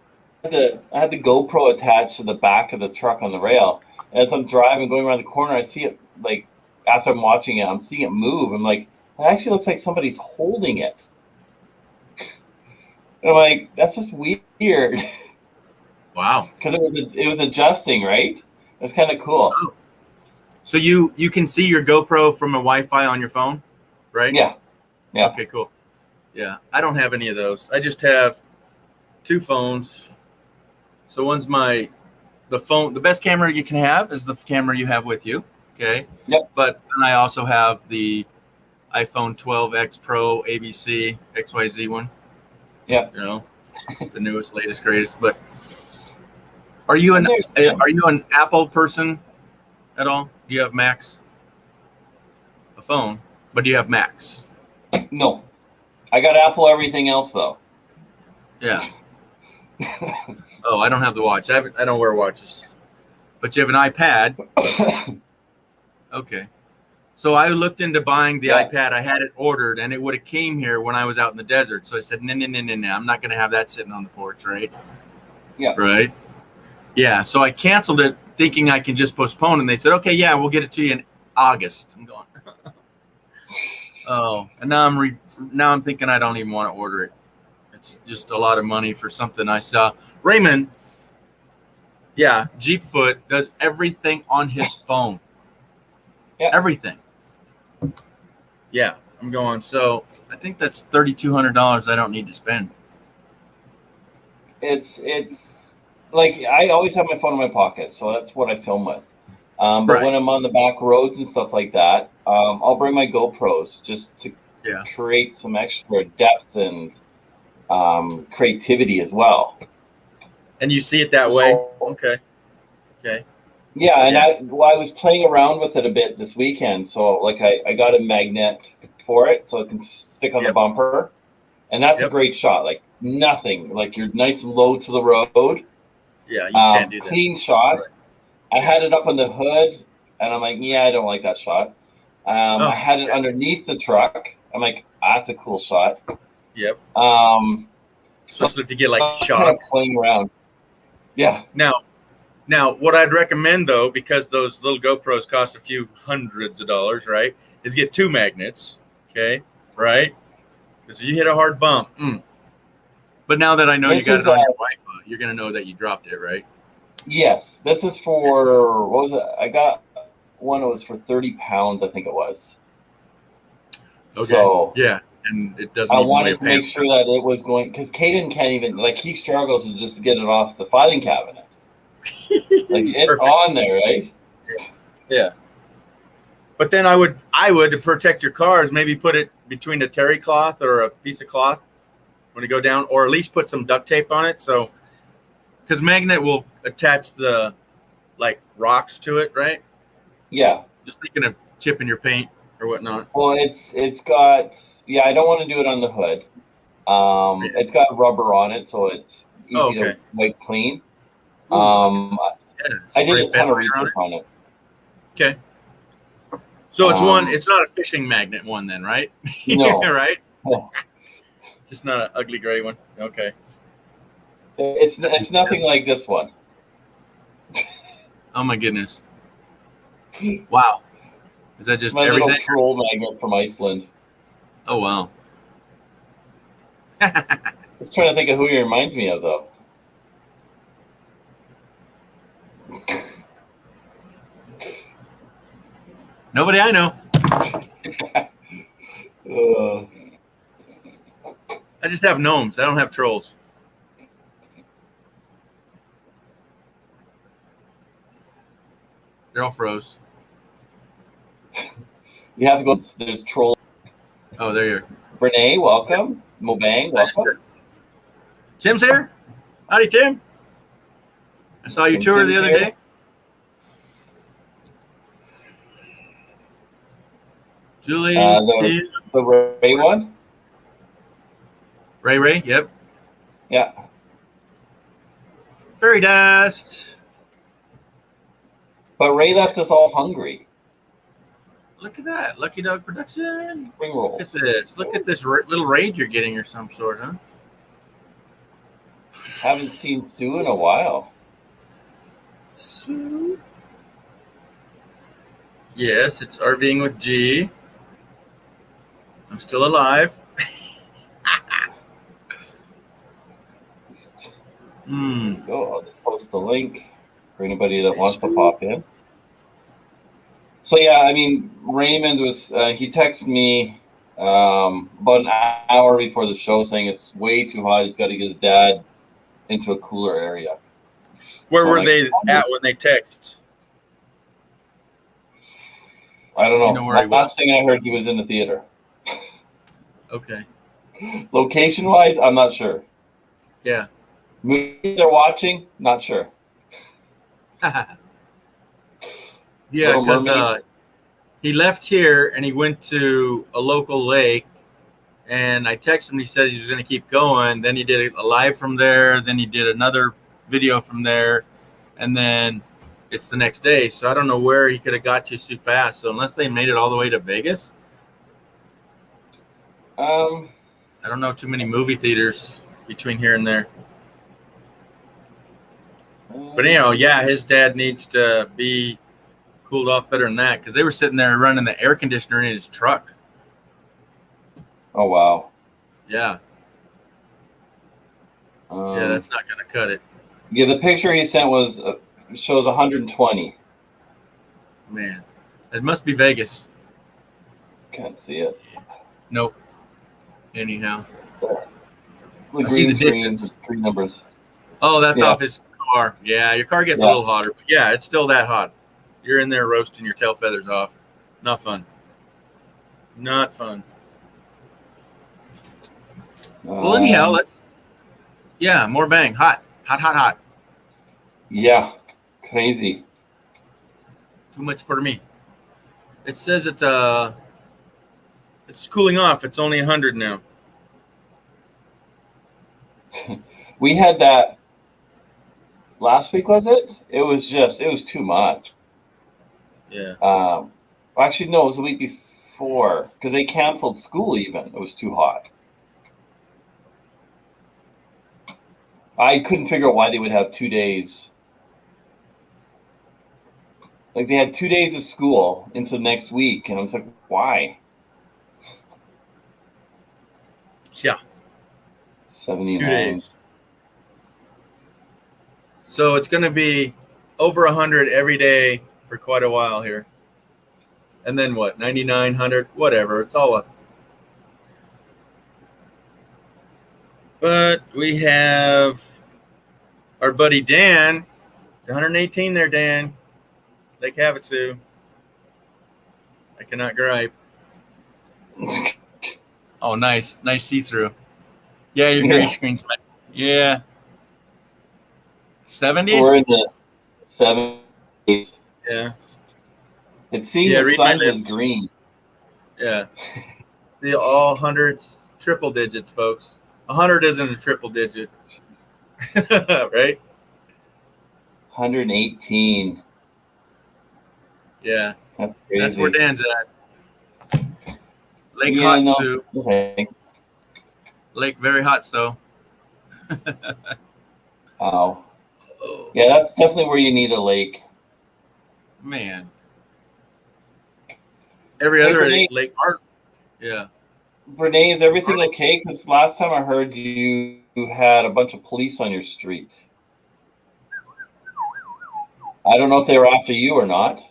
the GoPro attached to the back of the truck on the rail. And as I'm driving, going around the corner, I see it like after I'm watching it, I'm seeing it move. I'm like, it actually looks like somebody's holding it. And I'm like, that's just weird. Wow. Because it was adjusting, right? It was kind of cool. Oh. So you can see your GoPro from a Wi-Fi on your phone, right? Yeah. Yeah. Okay, cool. Yeah, I don't have any of those. I just have 2 phones. So one's the phone. The best camera you can have is the camera you have with you. Okay. Yep. But then I also have the iPhone 12X Pro ABC XYZ one. Yeah. The newest, latest, greatest. But are you an Apple person at all? Do you have Macs? A phone, but do you have Macs? No. I got Apple everything else though. Yeah. Oh, I don't have the watch. I don't wear watches. But you have an iPad. Okay. So I looked into buying the iPad. I had it ordered, and it would have came here when I was out in the desert. So I said, no. I'm not going to have that sitting on the porch, right? Yeah. Right? Yeah. So I canceled it, thinking I can just postpone. And they said, okay, yeah, we'll get it to you in August. I'm going. Oh, and now I'm thinking I don't even want to order it. It's just a lot of money for something I saw. Raymond, Jeepfoot does everything on his phone. Yeah. Everything. Yeah, I'm going. So I think that's $3,200 I don't need to spend. It's like I always have my phone in my pocket, so that's what I film with. But when I'm on the back roads and stuff like that, I'll bring my GoPros just to create some extra depth and creativity as well. And you see it that way? Okay. Okay. Yeah, and Yeah. I was playing around with it a bit this weekend. So like I got a magnet for it so it can stick on the bumper. And that's a great shot. Like nothing. Like you're nice and low to the road. Yeah, you can't do that. Clean shot. Right. I had it up on the hood, and I'm like, yeah, I don't like that shot. I had it underneath the truck. I'm like, that's a cool shot. Yep. So especially if you get like shock. Kind of playing around. Yeah. Now, what I'd recommend though, because those little GoPros cost a few hundreds of dollars, right, is get 2 magnets. Okay, right? Because you hit a hard bump. But now that I know you got it on your Wi-Fi, you're gonna know that you dropped it, right? Yes, this is for what was it? I got one. It was for 30 pounds, I think it was. Okay. So yeah, and it doesn't. I wanted to make sure that it was going because Cayden can't even he struggles to just get it off the filing cabinet. Like it's on there, right? Yeah. But then I would to protect your cars, maybe put it between a terry cloth or a piece of cloth when you go down, or at least put some duct tape on it. So, because magnet will attach the rocks to it, right? Yeah. Just thinking of chipping your paint or whatnot. Well, it's got I don't want to do it on the hood. It's got rubber on it, so it's easy to wipe clean. I did a ton of research on it. Okay. So it's not a fishing magnet one then, right? No. Right? Just not an ugly gray one. Okay. It's nothing like this one. Oh my goodness. Wow. Is that just everything? Little troll magnet from Iceland. Oh wow. I was trying to think of who he reminds me of though. Nobody I know. I just have gnomes. I don't have trolls. They're all froze. You have to go. There's trolls. Oh, there you are. Renee, welcome. Mobang, welcome. Tim's here. Howdy, Tim. I saw you tour the other day. Julie, the Ray one? Ray, yep. Yeah. Fairy dust. But Ray left us all hungry. Look at that. Lucky Dog Production. Spring rolls. Look at this. Look at this little raid you're getting or some sort, huh? Haven't seen Sue in a while. Sue? Yes, it's RVing with G. I'm still alive. I'll just post the link for anybody that wants to pop in. So yeah, I mean, Raymond was he texted me about an hour before the show saying it's way too hot. He's got to get his dad into a cooler area. Where were they at when they text? I don't know. Last thing I heard, he was in the theater. Okay. Location-wise, I'm not sure. Yeah. Movie they're watching, not sure. Yeah, because he left here and he went to a local lake, and I texted him. He said he was going to keep going. Then he did a live from there. Then he did another video from there, and then it's the next day. So I don't know where he could have got to too fast. So unless they made it all the way to Vegas, I don't know too many movie theaters between here and there. But yeah, his dad needs to be cooled off better than that, because they were sitting there running the air conditioner in his truck. Oh wow. Yeah. Yeah, that's not gonna cut it. Yeah, the picture he sent was shows 120. Man, it must be Vegas. Can't see it. Nope. Anyhow, I see the digits. 3 numbers. Oh, that's off his car. Yeah, your car gets a little hotter, but yeah, it's still that hot. You're in there roasting your tail feathers off. Not fun. Not fun. Well, anyhow, more bang. Hot. Yeah, crazy. Too much for me. It says it's cooling off. It's only 100 now. We had that last week, was it? It was too much. Yeah. Actually, no, it was the week before because they canceled school even. It was too hot. I couldn't figure out why they would have 2 days. Like they had 2 days of school into the next week, and I was like, why? Yeah. 79. 2 days. So it's going to be over 100 every day for quite a while here. And then what? 99, 100, whatever. It's all up. But we have our buddy Dan. It's 118 there, Dan. Lake Havasu. I cannot gripe. Oh, nice. Nice see-through. Yeah, your green screen's back. Yeah. 70s? We're in the 70s. Yeah. It's seeing the sun as green. Yeah. See, all hundreds, triple digits, folks. 100 isn't a triple digit. Right? 118. Yeah. That's crazy. That's where Dan's at. Lake hot, Sue. Thanks. Lake very hot, so. Oh. Yeah, that's definitely where you need a lake. Man. Every other lake. Yeah. Renee, is everything okay? Because last time I heard you had a bunch of police on your street. I don't know if they were after you or not.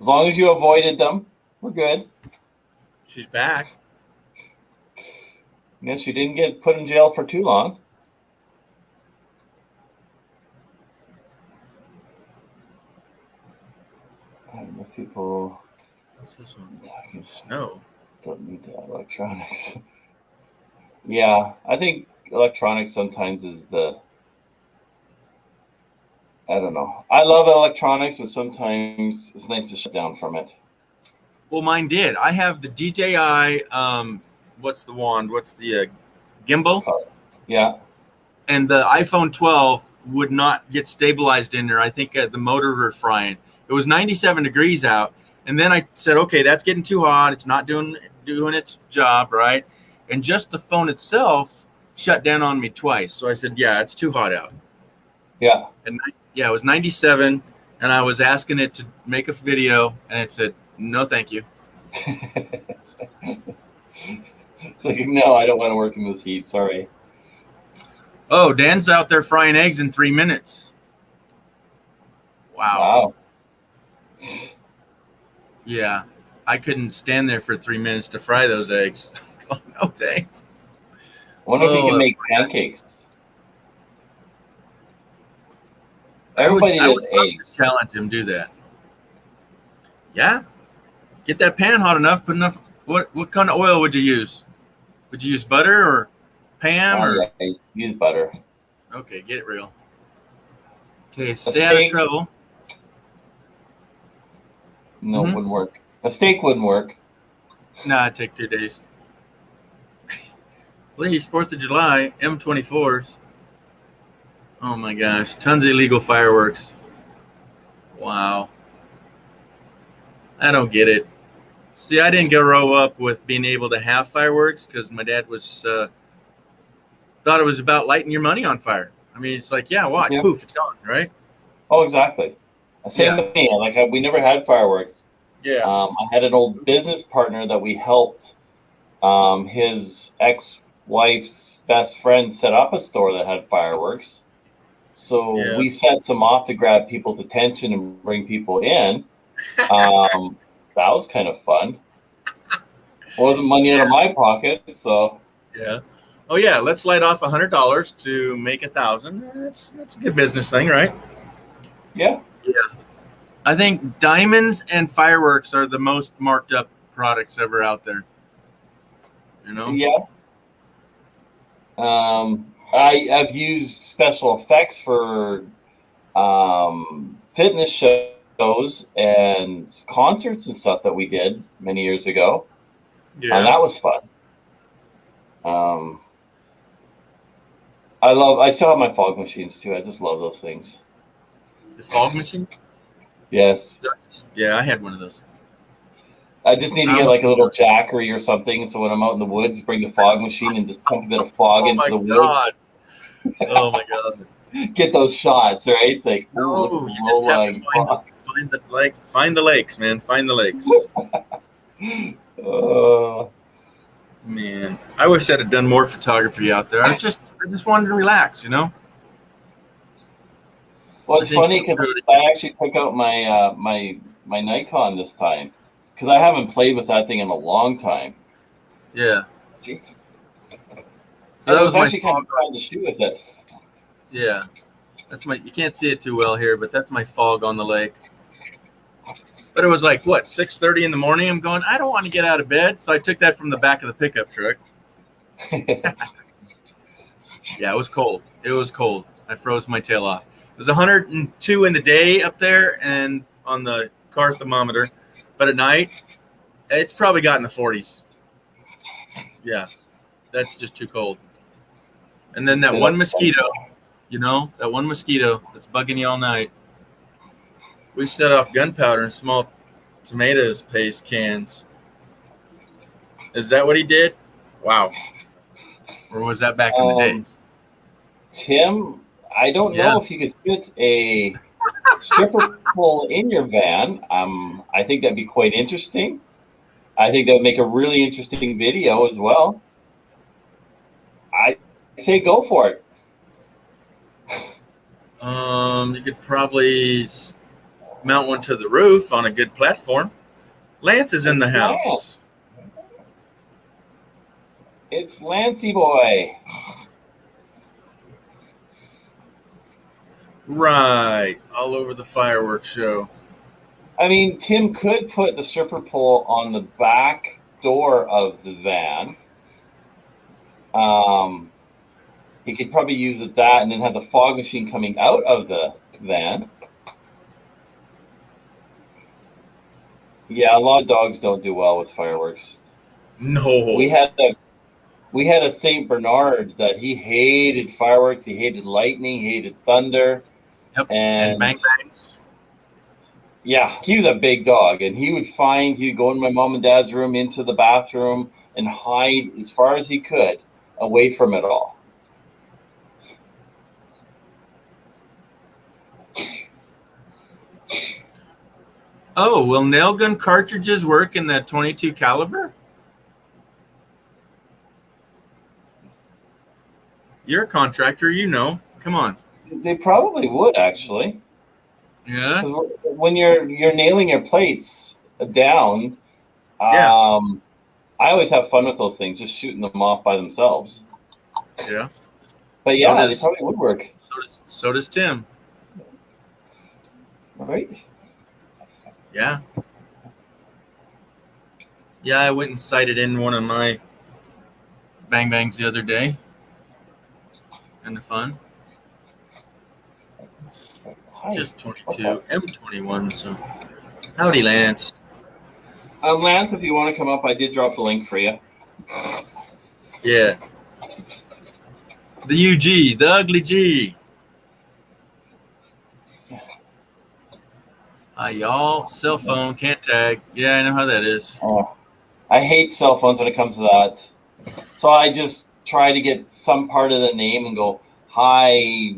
As long as you avoided them, we're good. She's back. Guess you didn't get put in jail for too long. I don't know if people. What's this one? Snow. Don't need the electronics. Yeah, I think electronics sometimes is the. I don't know. I love electronics, but sometimes it's nice to shut down from it. Well, mine did. I have the DJI. What's the wand? What's the gimbal? Yeah. And the iPhone 12 would not get stabilized in there. I think the motor was frying. It was 97 degrees out. And then I said, okay, that's getting too hot. It's not doing its job, right? And just the phone itself shut down on me twice. So I said, yeah, it's too hot out. Yeah. And yeah, it was 97. And I was asking it to make a video. And it said, no, thank you. It's like, no, I don't want to work in this heat. Sorry. Oh, Dan's out there frying eggs in 3 minutes. Wow. Yeah, I couldn't stand there for 3 minutes to fry those eggs. Oh, no, thanks. I wonder if you can make pancakes. Everybody does eggs. Challenge him, do that. Yeah. Get that pan hot enough. Put enough. What kind of oil would you use? Would you use butter or Pam? Yeah, use butter. Okay, get it real. Okay, stay out of trouble. No, it wouldn't work. A steak wouldn't work. Nah, it'd take 2 days. Please, 4th of July, M24s. Oh my gosh, tons of illegal fireworks. Wow. I don't get it. See, I didn't grow up with being able to have fireworks because my dad was thought it was about lighting your money on fire. I mean, it's like, yeah, watch, poof, it's gone, right? Oh, exactly. Same with me. Like we never had fireworks. Yeah. I had an old business partner that we helped. His ex-wife's best friend set up a store that had fireworks. So we set some off to grab people's attention and bring people in. That was kind of fun. It wasn't money out of my pocket, so. Yeah. Oh yeah, let's light off $100 to make 1,000. That's a good business thing, right? Yeah. Yeah. I think diamonds and fireworks are the most marked up products ever out there. You know? Yeah. I've used special effects for fitness shows and concerts and stuff that we did many years ago. And that was fun. I still have my fog machines too. I just love those things. The fog machine? Yes. Yeah, I had one of those. I just need to get like a little jackery or something. So when I'm out in the woods, bring the fog machine and just pump a bit of fog into the woods. Oh my God. Get those shots, right? It's like, no, you just have to find the lakes, man. Find the lakes. Man, I wish I'd have done more photography out there. I just wanted to relax, you know. Well, it's funny because I actually took out my my Nikon this time because I haven't played with that thing in a long time. Yeah. So that was actually kind of fun to shoot with it. Yeah. That's you can't see it too well here, but that's my fog on the lake. But it was like, what, 6:30 in the morning? I'm going, I don't want to get out of bed. So I took that from the back of the pickup truck. Yeah, it was cold. It was cold. I froze my tail off. It was 102 in the day up there and on the car thermometer. But at night, it's probably got in the 40s. Yeah, that's just too cold. And then that one mosquito, you know, that one mosquito that's bugging you all night. We set off gunpowder in small tomatoes paste cans. Is that what he did? Wow. Or was that back in the days? Tim, I don't know if you could fit a stripper pole in your van. I think that'd be quite interesting. I think that would make a really interesting video as well. I say go for it. You could probably mount one to the roof on a good platform. Lance is in the house. Lance. It's Lancey boy. Right. All over the fireworks show. I mean, Tim could put the stripper pole on the back door of the van. He could probably use that and then have the fog machine coming out of the van. Yeah, a lot of dogs don't do well with fireworks. No. We had a Saint Bernard that he hated fireworks. He hated lightning. He hated thunder. Yep. And bang bangs. Yeah, he was a big dog, and he'd go in my mom and dad's room into the bathroom and hide as far as he could away from it all. Oh, will nail gun cartridges work in that 22 caliber? You're a contractor, you know. Come on. They probably would, actually. Yeah. When you're nailing your plates down, I always have fun with those things, just shooting them off by themselves. Yeah. But yeah, they probably would work. So does Tim. Right? Yeah. Yeah, I went and sighted in one of my bang bangs the other day. Kind of fun. Hi. Just 22, M21. So, howdy, Lance. Lance, if you want to come up, I did drop the link for you. Yeah. The UG, the ugly G. Hi, y'all. Cell phone, can't tag. Yeah, I know how that is. Oh, I hate cell phones when it comes to that. So I just try to get some part of the name and go, hi,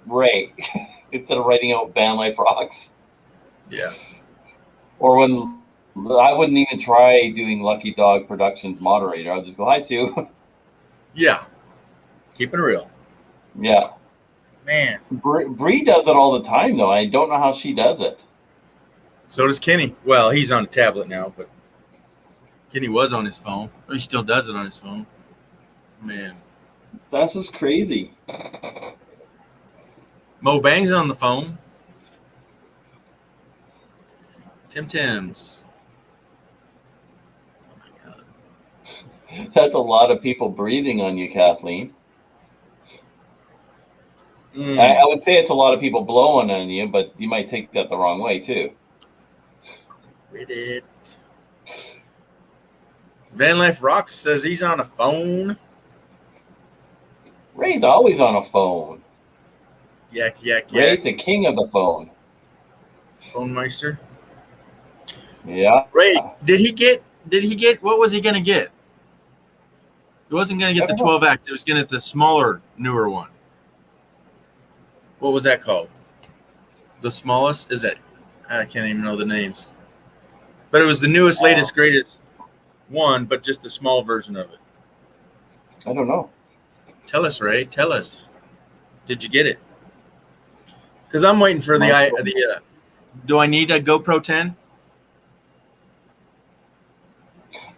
Ray, instead of writing out Band Life Rocks. Yeah. Or when I wouldn't even try doing Lucky Dog Productions moderator. I'll just go, hi, Sue. Yeah. Keep it real. Yeah. Man. Bree does it all the time, though. I don't know how she does it. So does Kenny. Well, he's on a tablet now, but Kenny was on his phone. Or he still does it on his phone. Man. That's just crazy. Mo Bang's on the phone. Tim Tims. Oh, my God. That's a lot of people breathing on you, Kathleen. I would say it's a lot of people blowing on you, but you might take that the wrong way too. Quit it. Van Life Rocks says he's on a phone. Ray's always on a phone. Yak. Ray's the king of the phone. Phone Meister. Yeah. Ray, did he get, what was he going to get? He wasn't going to get the 12X. It was going to get the smaller, newer one. What was that called? The smallest? Is it? I can't even know the names. But it was the newest, latest, greatest one, but just the small version of it. I don't know. Tell us, Ray. Tell us. Did you get it? Because I'm waiting for the do I need a GoPro 10?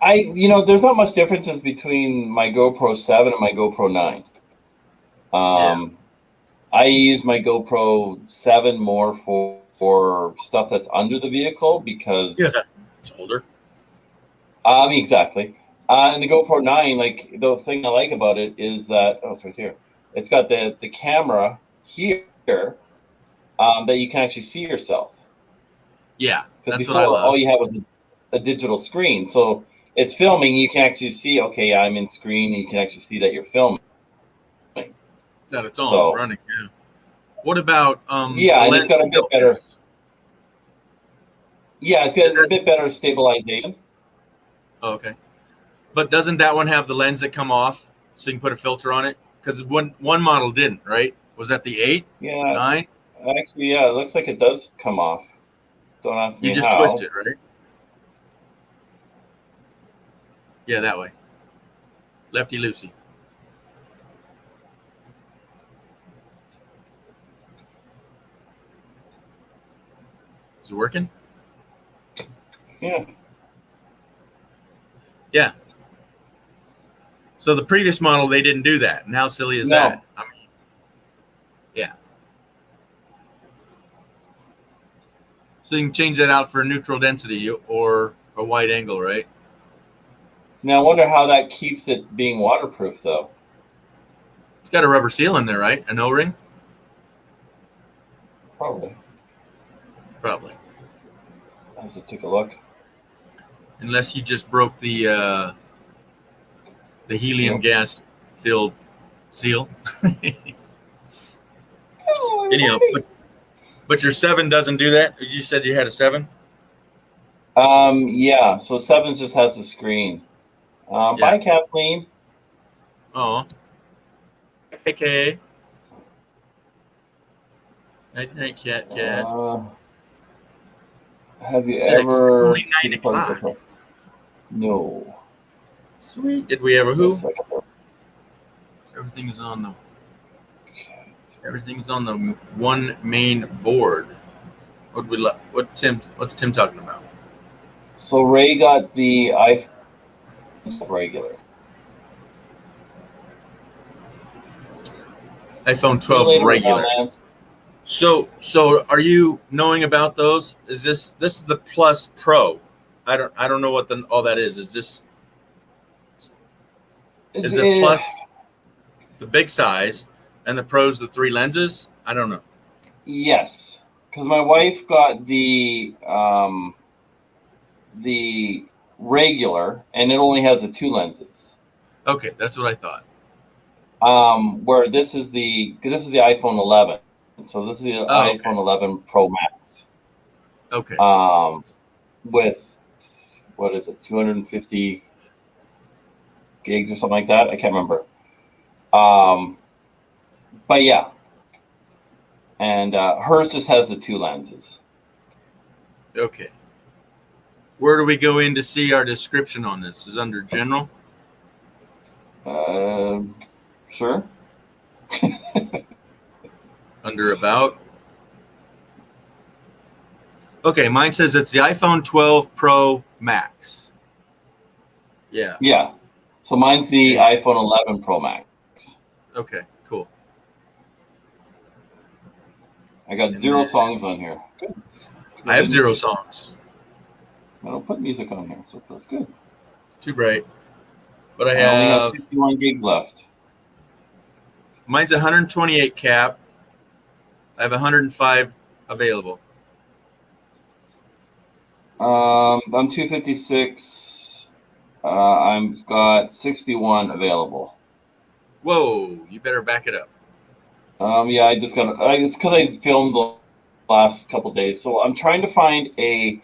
There's not much differences between my GoPro 7 and my GoPro 9. I use my GoPro 7 more for stuff that's under the vehicle because it's older. Exactly. And the GoPro 9, like the thing I like about it is that it's right here. It's got the camera here that you can actually see yourself. Yeah, because that's before what I love. all you had was a digital screen. So it's filming. You can actually see. Okay, I'm in screen. And you can actually see that you're filming. That it's on running. Yeah. What about and it's got a bit better. Yeah, it's got a bit better stabilization. Oh, okay. But doesn't that one have the lens that come off so you can put a filter on it? Because one model didn't, right? Was that the 8? Yeah. 9? Actually, yeah, it looks like it does come off. Don't ask me how. You just twist it, right? Yeah, that way. Lefty loosey. Is it working? Yeah. Yeah. So the previous model, they didn't do that. And how silly is that? I mean, yeah. So you can change that out for a neutral density or a wide angle, right? Now I wonder how that keeps it being waterproof, though. It's got a rubber seal in there, right? An O-ring? Probably. I have to take a look. Unless you just broke the helium gas filled seal. Anyhow, but your 7 doesn't do that. You said you had a 7. Yeah. So 7 just has a screen. Bye, Kathleen. Oh. Okay. Night, cat. Have you 6. ever? It's only 9 o'clock. No. Sweet. Did we ever who? Everything is on the one main board. What's Tim talking about? So Ray got the iPhone regular. iPhone 12 regular. So are you knowing about those? Is this is the Plus Pro? I don't know what all that is. Is it Plus the big size and the Pro's the 3 lenses? I don't know. Yes, because my wife got the regular, and it only has the 2 lenses. Okay, that's what I thought. Where this is the iPhone 11, so this is the iPhone 11 Pro Max. Okay. With what is it, 250 gigs or something like that? I can't remember. But yeah, and hers just has the 2 lenses. Okay. Where do we go in to see our description on this? Is under general? Sure. Under about. Okay, mine says it's the iPhone 12 Pro Max. Yeah. Yeah. So mine's the iPhone 11 Pro Max. Okay, cool. I got 0 songs on here. Good. I have 0 songs. I don't put music on here, so that's good. Too bright. But I only have have 61 gigs left. mine's 128 cap. I have 105 available. I'm 256. I've got 61 available. Whoa, you better back it up. Yeah, it's because I filmed the last couple days, so I'm trying to find a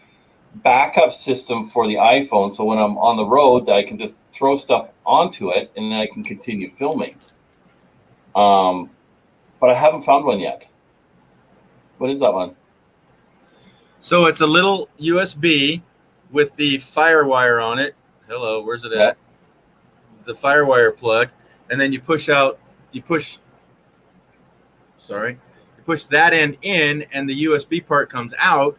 backup system for the iPhone, so when I'm on the road, I can just throw stuff onto it and then I can continue filming. But I haven't found one yet. What is that one? So it's a little USB with the FireWire on it. Hello, where's it at? The FireWire plug, and then you push that end in, and the USB part comes out.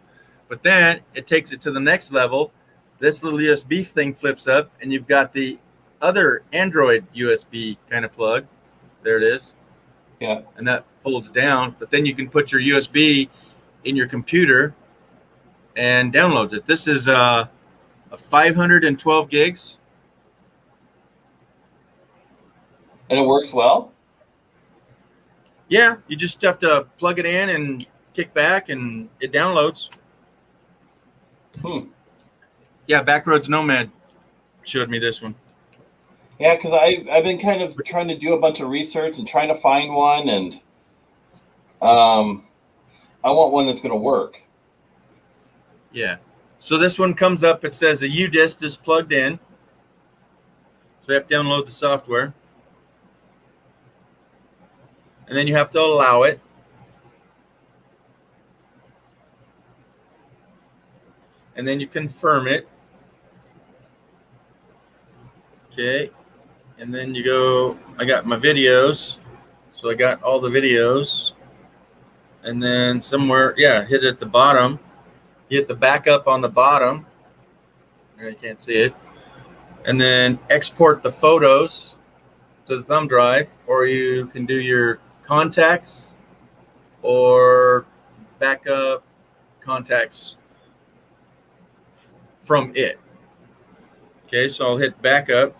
But then it takes it to the next level. This little USB thing flips up, and you've got the other Android USB kind of plug. There it is. Yeah. And that folds down. But then you can put your USB in your computer and download it. This is a 512 gigs. And it works well? Yeah, you just have to plug it in and kick back, and it downloads. Yeah, Backroads Nomad showed me this one. Yeah, because I've been kind of trying to do a bunch of research and trying to find one, and I want one that's going to work. Yeah. So this one comes up. It says a UDisc is plugged in. So you have to download the software. And then you have to allow it. And then you confirm it. Okay. And then you go, I got my videos. So I got all the videos. And then somewhere, yeah, hit it at the bottom. You hit the backup on the bottom. You can't see it. And then export the photos to the thumb drive, or you can do your contacts or backup contacts from it. Okay, so I'll hit backup.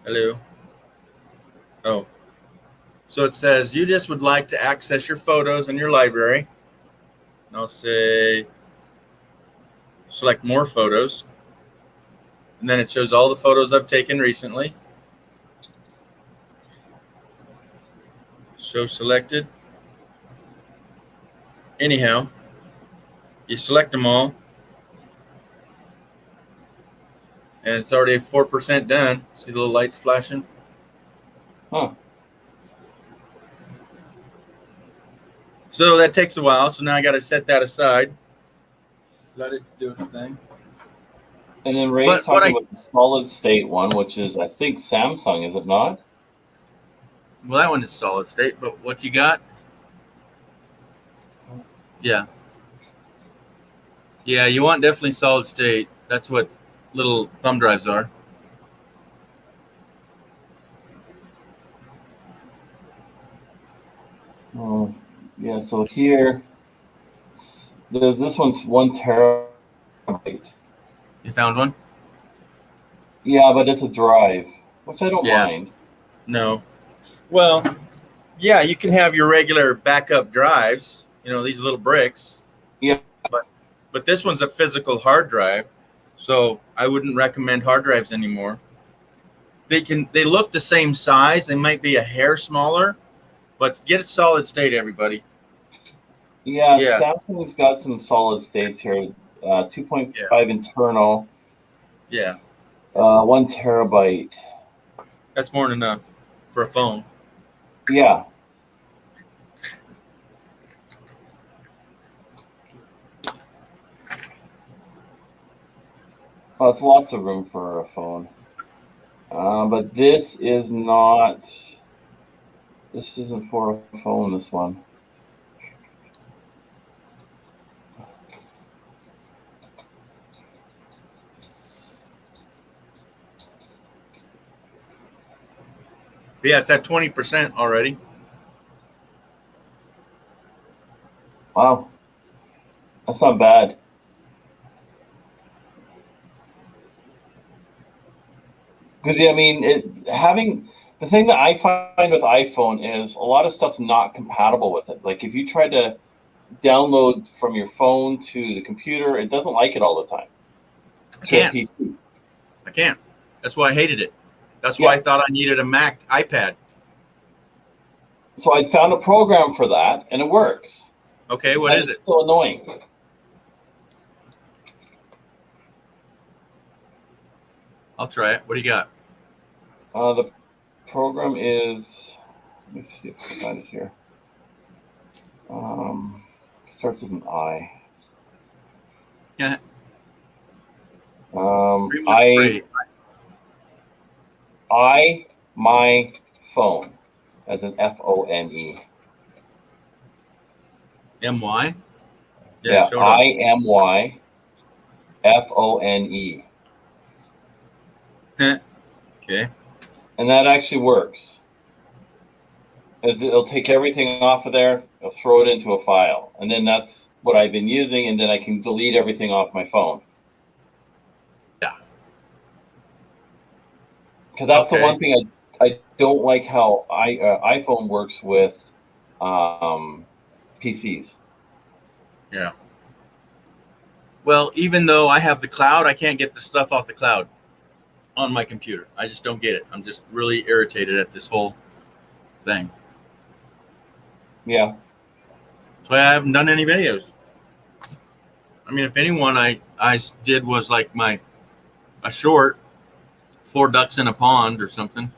Hello. Oh. So it says you just would like to access your photos in your library. And I'll say select more photos. And then it shows all the photos I've taken recently. Show selected. Anyhow, you select them all. And it's already 4% done. See the little lights flashing? Huh. So that takes a while. So now I got to set that aside. Let it do its thing. And then Ray's talking about the solid state one, which is, I think, Samsung, is it not? Well, that one is solid state, but what you got? Yeah. Yeah, you want definitely solid state. That's what little thumb drives are. Oh, yeah, so here, there's this one's 1 terabyte. You found one? Yeah, but it's a drive, which I don't mind. No. Well, yeah, you can have your regular backup drives, these little bricks. Yeah. But this one's a physical hard drive, so I wouldn't recommend hard drives anymore. They look the same size. They might be a hair smaller, but get it solid state, everybody. Yeah. Samsung's got some solid states here. 2.5 internal. Yeah. 1 terabyte. That's more than enough for a phone. Yeah. Well, it's lots of room for a phone. But this is not. This isn't for a phone, this one. Yeah, it's at 20% already. Wow. That's not bad. Because I mean, the thing that I find with iPhone is a lot of stuff's not compatible with it. Like if you try to download from your phone to the computer, it doesn't like it all the time. I To a can't. PC. I can't. That's why I hated it. That's why I thought I needed a Mac iPad. So I found a program for that, and it works. Okay, what is it? It's still annoying. I'll try it. What do you got? The program is. Let me see if I can find it here. Starts with an I. Yeah. My phone, as an FONE. MY? Yeah, show it up. IMY FONE. Okay. And that actually works. It'll take everything off of there, it'll throw it into a file. And then that's what I've been using, and then I can delete everything off my phone. Yeah. Because that's the one thing I don't like how iPhone works with PCs. Yeah. Well, even though I have the cloud, I can't get the stuff off the cloud on my computer. I just don't get it. I'm just really irritated at this whole thing. Yeah. That's why I haven't done any videos. I mean, if anyone I did was like a short 4 ducks in a pond or something.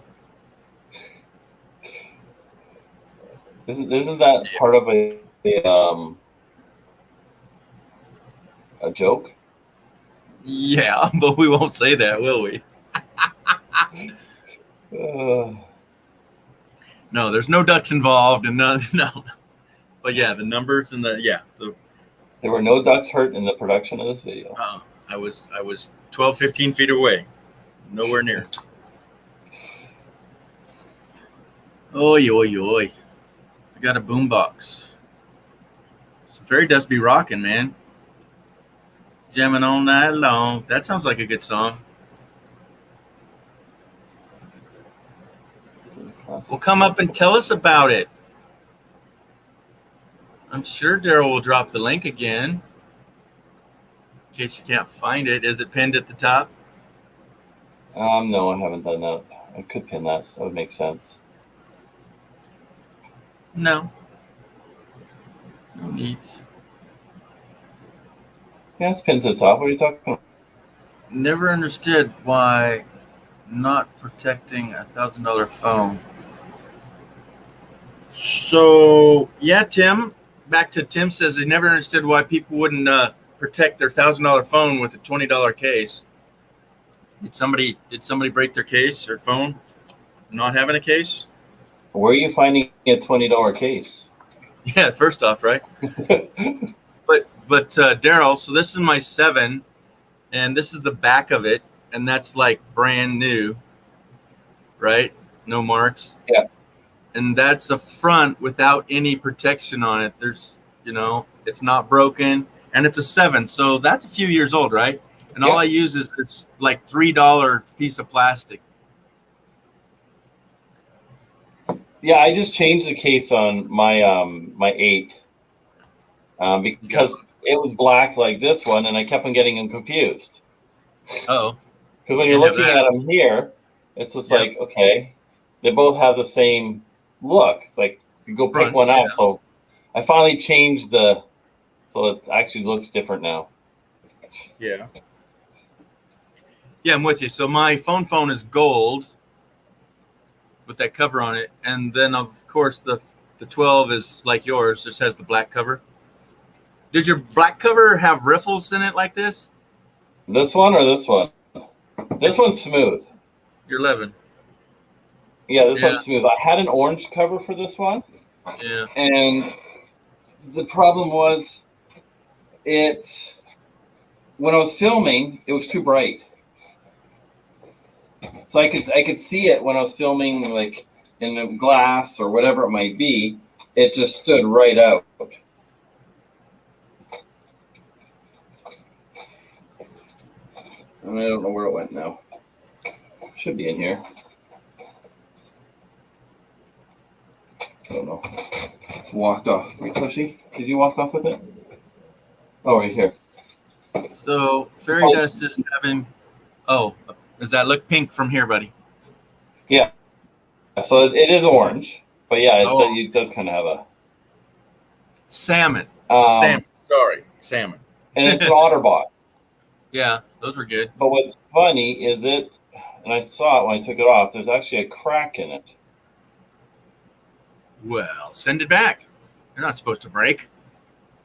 Isn't that part of a joke? Yeah, but we won't say that, will we? No, there's no ducks involved, and no. But yeah, the numbers and there were no ducks hurt in the production of this video. I was 12, 15 feet away, nowhere near. Oi, oi, oi! I got a boombox. So Fairy Dust be rocking, man. Jamming all night long. That sounds like a good song. Well, come up and tell us about it. I'm sure Daryl will drop the link again. In case you can't find it. Is it pinned at the top? No, I haven't done that. I could pin that. That would make sense. No. No needs. Yeah, it's pinned to the top. What are you talking about? Never understood why not protecting $1,000 phone. So, yeah, Tim. Back to Tim says he never understood why people wouldn't protect their $1,000 phone with a $20 case. Did somebody break their case or phone? Not having a case? Where are you finding a $20 case? Yeah, first off, right? But Daryl, so this is my 7, and this is the back of it, and that's like brand new, right? No marks. Yeah. And that's the front without any protection on it. There's, it's not broken, and it's a 7, so that's a few years old, right? And all I use is it's like $3 piece of plastic. Yeah, I just changed the case on my my 8 because it was black like this one, and I kept on getting them confused. Oh. Because when you're looking at them here, it's just like, okay, they both have the same look. It's like, so you go pick one out. So I finally changed so it actually looks different now. Yeah. Yeah, I'm with you. So my phone is gold with that cover on it, and then of course the 12 is like yours, just has the black cover. Did your black cover have riffles in it like this? This one or this one? This one's smooth. Your 11. Yeah, this one's smooth. I had an orange cover for this one. Yeah. And the problem was when I was filming, it was too bright. So I could see it when I was filming, like in the glass or whatever it might be. It just stood right out. And I don't know where it went now. Should be in here. I don't know. It's walked off. Right, Tosha? Did you walk off with it? Oh, right here. So fairy dust is having. Oh, does that look pink from here, buddy? Yeah. So it is orange, but yeah, it does kind of have a salmon. salmon. Sorry, salmon. And it's an OtterBox. Yeah, those were good. But what's funny is and I saw it when I took it off. There's actually a crack in it. Well, send it back. They're not supposed to break.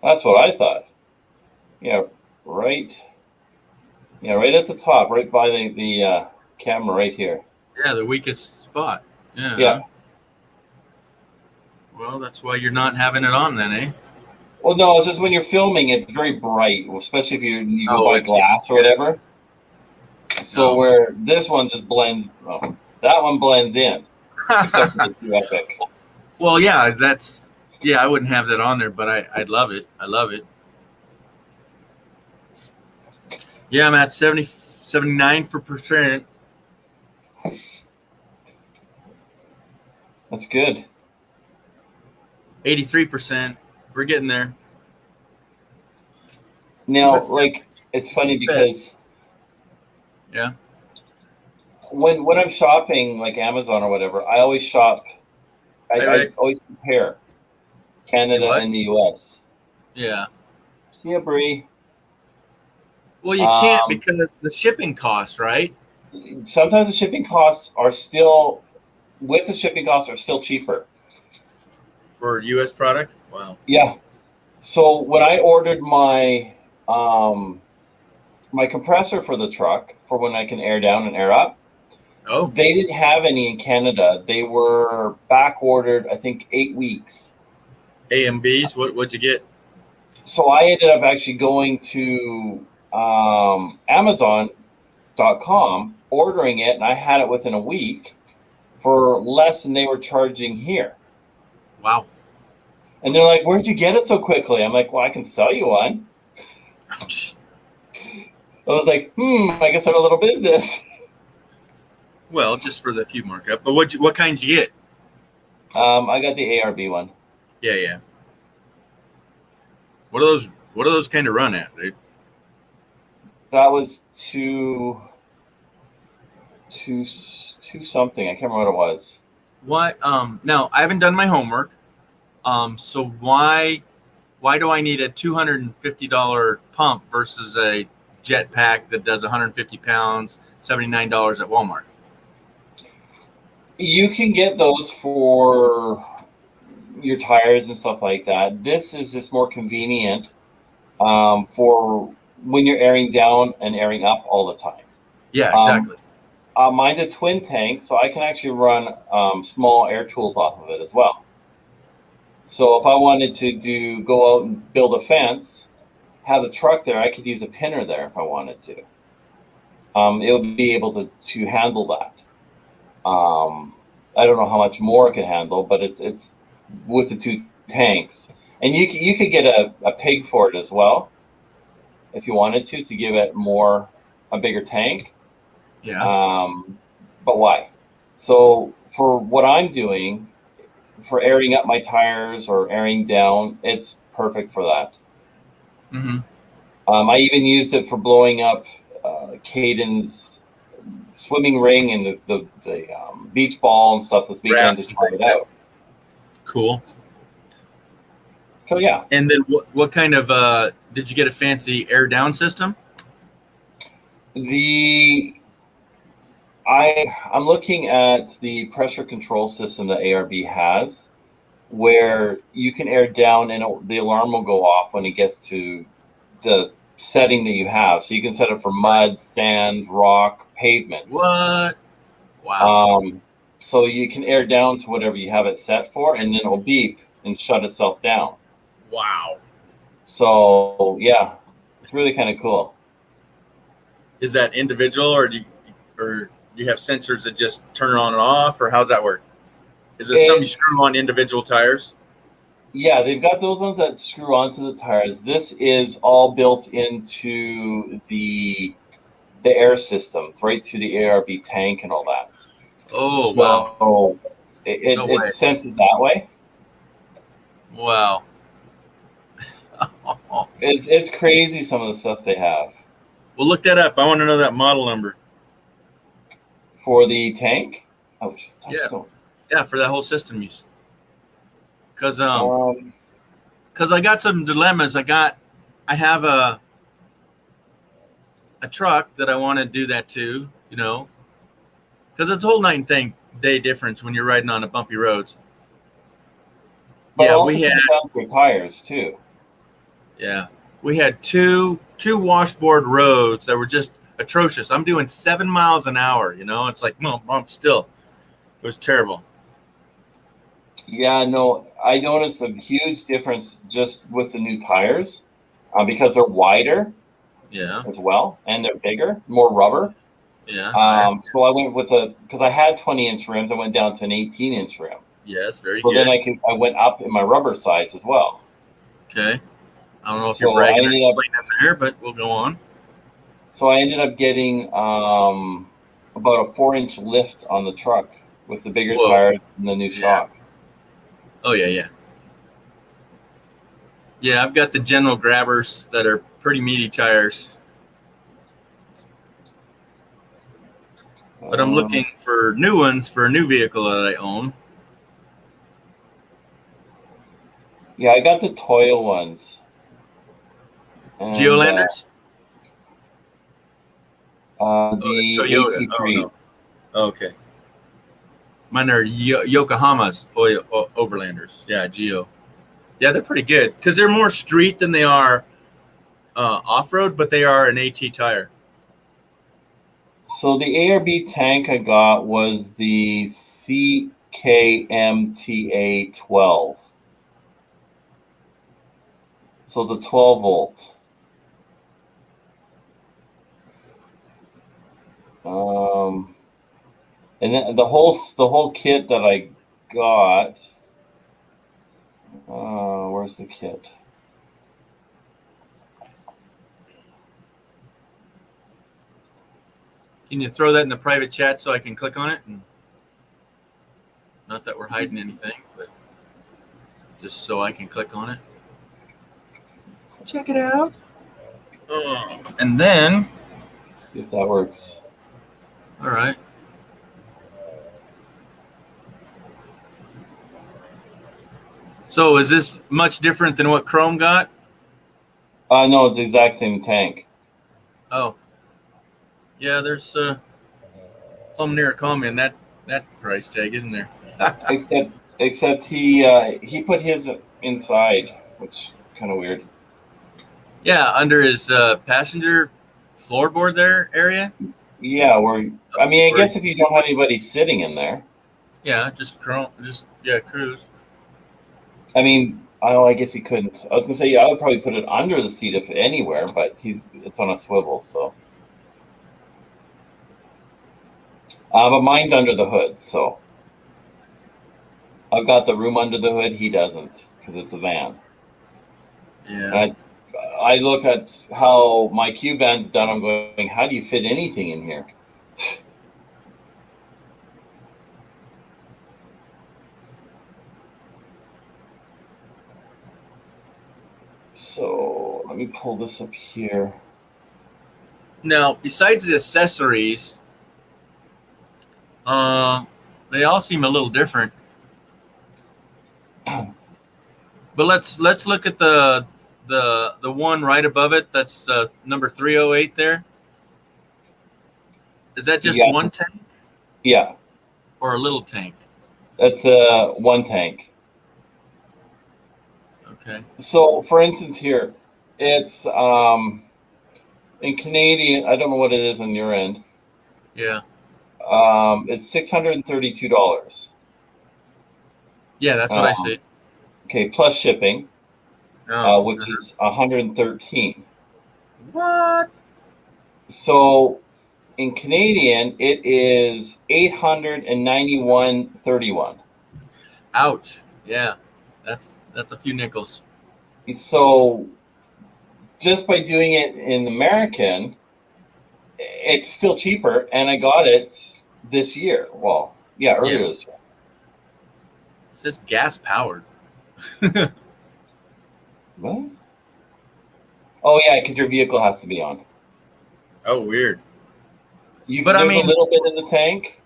That's what I thought. Yeah, right at the top, right by the camera right here. Yeah, the weakest spot. Yeah. Yeah. Well, that's why you're not having it on then, eh? Well, no, it's just when you're filming, it's very bright, especially if you go by Okay. glass or whatever. So where this one just blends, that one blends in. Except for the epic. Well, yeah, I wouldn't have that on there, but I'd love it. I love it. Yeah, I'm at 79%. That's good. 83%. We're getting there. Now, it's funny because yeah, when I'm shopping like Amazon or whatever, I always shop. I always compare Canada and the U.S. Yeah. See ya, Bree. Well, you can't because the shipping costs, right? Sometimes the shipping costs are still cheaper. For U.S. product? Wow. Yeah. So when I ordered my my compressor for the truck for when I can air down and air up, they didn't have any in Canada. They were back ordered, I think, 8 weeks. AMBs? What'd you get? So I ended up actually going to Amazon.com, ordering it, and I had it within a week for less than they were charging here. Wow. And they're like, "Where'd you get it so quickly?" I'm like, "Well, I can sell you one." Ouch. I was like, I guess I'm a little business. Well, just for the few markup. But what kind did you get? I got the ARB one. Yeah. What do those kind of run at, dude? That was two something. I can't remember what it was. What? Now I haven't done my homework. So why do I need a $250 pump versus a jetpack that does 150 pounds, $79 at Walmart? You can get those for your tires and stuff like that. This is just more convenient for when you're airing down and airing up all the time. Yeah, exactly. Mine's a twin tank, so I can actually run small air tools off of it as well. So if I wanted to go out and build a fence, have a truck there, I could use a pinner there if I wanted to. It would be able to handle that. I don't know how much more it can handle, but it's with the two tanks. And you could get a pig for it as well, if you wanted to give it a bigger tank. Yeah. But why? So for what I'm doing, for airing up my tires or airing down, it's perfect for that. Mm-hmm. I even used it for blowing up Cayden's swimming ring and the beach ball and stuff this weekend to try it out. Cool. So yeah. And then what kind of did you get a fancy air down system? I'm looking at the pressure control system that ARB has, where you can air down and the alarm will go off when it gets to the setting that you have. So you can set it for mud, sand, rock, pavement. What? Wow. So you can air down to whatever you have it set for, and then it will beep and shut itself down. Wow. So yeah, it's really kind of cool. Is that individual, or do you have sensors that just turn it on and off, or how's that work? Is it something you screw on individual tires? Yeah, they've got those ones that screw onto the tires. This is all built into the the air system right through the ARB tank and all that. Oh, So wow. it, No it, way. it senses that way. Wow. It's crazy some of the stuff they have Well, look that up. I want to know that model number. for the tank. Ouch. Yeah. Yeah, for that whole system use. Because I got some dilemmas. I have a truck that I want to do that to, you know, because it's a whole day difference when you're riding on the bumpy roads. But Yeah, also we had comes down to your tires too. yeah, we had two washboard roads that were just atrocious. I'm doing 7 miles an hour, you know. It's like, no, I'm still. It was terrible. Yeah, no, I noticed a huge difference just with the new tires because they're wider Yeah, as well and they're bigger, more rubber. yeah. So I went with because I had 20-inch rims, I went down to an 18-inch rim. Yes, very So good. then I went up in my rubber sides as well. Okay. I don't know if So you're bragging I or ended up playing in there, but we'll go on. So I ended up getting about a 4-inch lift on the truck with the bigger Whoa. tires and the new Yeah. shocks. Oh yeah, yeah. Yeah, I've got the general grabbers that are pretty meaty tires. But I'm looking for new ones for a new vehicle that I own. Yeah, I got the Toyo ones. And, Geolanders? the Toyota. AT3s. Oh, no. Okay. Mine are Yokohama's Overlanders. Yeah, Geo. Yeah, they're pretty good because they're more street than they are off-road, but they are an AT tire. So the ARB tank I got was the CKMTA 12. So the 12 volt. And then the whole kit that I got. Where's the kit? Can you throw that in the private chat so I can click on it? And not that we're hiding anything, but just so I can click on it. Check it out. And then, See if that works. all right. So is this much different than what Chrome got? No, it's the exact same tank. Oh, yeah. There's some near comment that price tag, isn't there? except he put his inside, which kind of weird. Yeah, under his passenger floorboard there area. Yeah, I guess if you don't have anybody sitting in there. Yeah, just Chrome, cruise. I guess he couldn't. I was gonna say, yeah, I would probably put it under the seat if anywhere, but it's on a swivel, so. But mine's under the hood, so. I've got the room under the hood. He doesn't because it's a van. Yeah. And I look at how my Q van's done. I'm going, how do you fit anything in here? So let me pull this up here. Now, besides the accessories, they all seem a little different. But let's look at the one right above it. That's number 308 there. Is that just one tank? Yeah. Or a little tank? That's one tank. Okay. So, for instance, here, it's in Canadian. I don't know what it is on your end. Yeah. It's $632. Yeah, that's what I see. Okay, plus shipping, which is $113. What? So, in Canadian, it is $891.31. Ouch! Yeah, that's a few nickels. So, just by doing it in American, it's still cheaper, and I got it this year. Well, yeah, earlier this year. It's just gas powered. What? Oh yeah, because your vehicle has to be on. Oh, weird. There's a little bit in the tank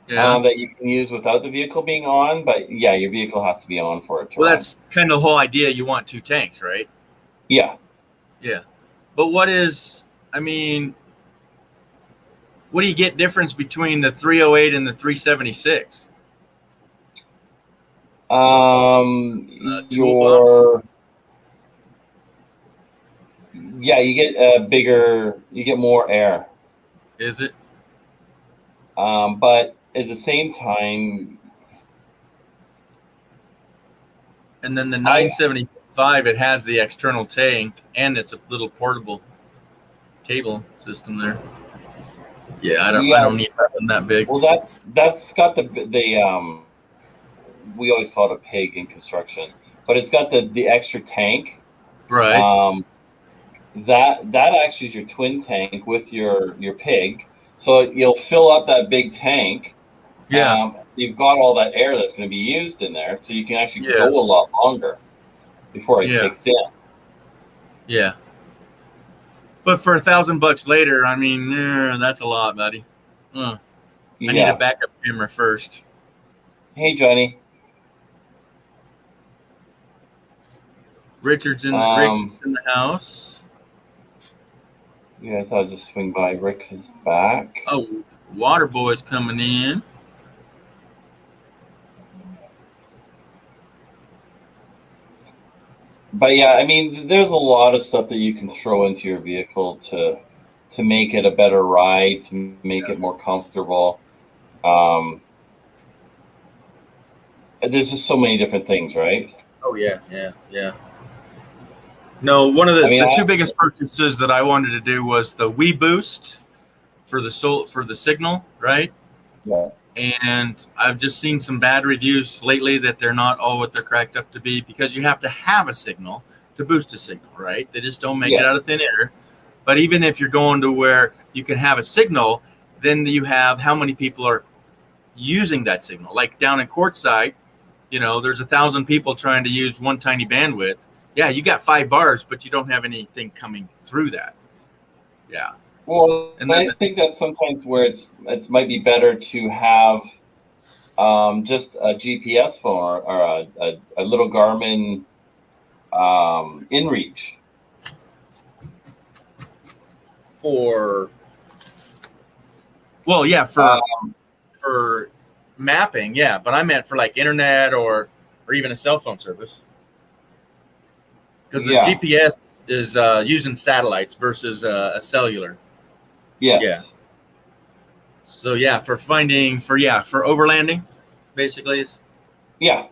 yeah. that you can use without the vehicle being on, but yeah, your vehicle has to be on for it to Well, run. that's kind of the whole idea. You want 2 tanks, right? Yeah. Yeah. But what do you get difference between the 308 and the 376? Your yeah, you get you get more air. Is it? But at the same time, and then the 975, it has the external tank, and it's a little portable cable system there. Yeah, I don't need that big. Well, that's got the we always call it a pig in construction, but it's got the extra tank. Right. That actually is your twin tank with your pig, so you'll fill up that big tank. Yeah. You've got all that air that's going to be used in there, so you can actually go a lot longer before it kicks in. Yeah. But for $1,000 later, I mean, that's a lot, buddy. I need a backup camera first. Hey, Johnny. Richard's in the house. Yeah, I thought I'd just swing by. Rick is back. Oh, Water Boy's coming in. But yeah, I mean, there's a lot of stuff that you can throw into your vehicle to make it a better ride, to make it more comfortable. There's just so many different things, right? Oh yeah. No, one of the 2 biggest purchases that I wanted to do was the Wii Boost for the signal, right? Yeah. And I've just seen some bad reviews lately that they're not all what they're cracked up to be, because you have to have a signal to boost a signal, right? They just don't make it out of thin air. But even if you're going to where you can have a signal, then you have how many people are using that signal. Like down in Quartzsite, there's 1,000 people trying to use one tiny bandwidth. Yeah, you got 5 bars, but you don't have anything coming through that. Yeah. Well, and I think that sometimes where it might be better to have just a GPS phone or a little Garmin InReach. For mapping, yeah, but I meant for like internet or even a cell phone service, because the GPS is using satellites versus a cellular. Yes. Yeah. So yeah, for overlanding, basically. Yeah.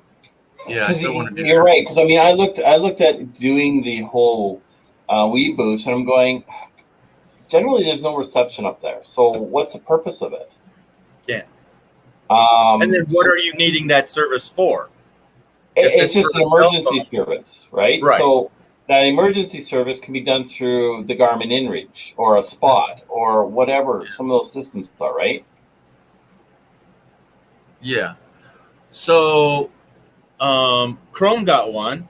Yeah. You're right, because I mean, I looked at doing the whole Wii Boost, and I'm going, generally there's no reception up there, so what's the purpose of it? Yeah. And then what are you needing that service for? It's just an emergency service, right? Right. So that emergency service can be done through the Garmin InReach or a Spot or whatever some of those systems are, right? Yeah. So Chrome got one,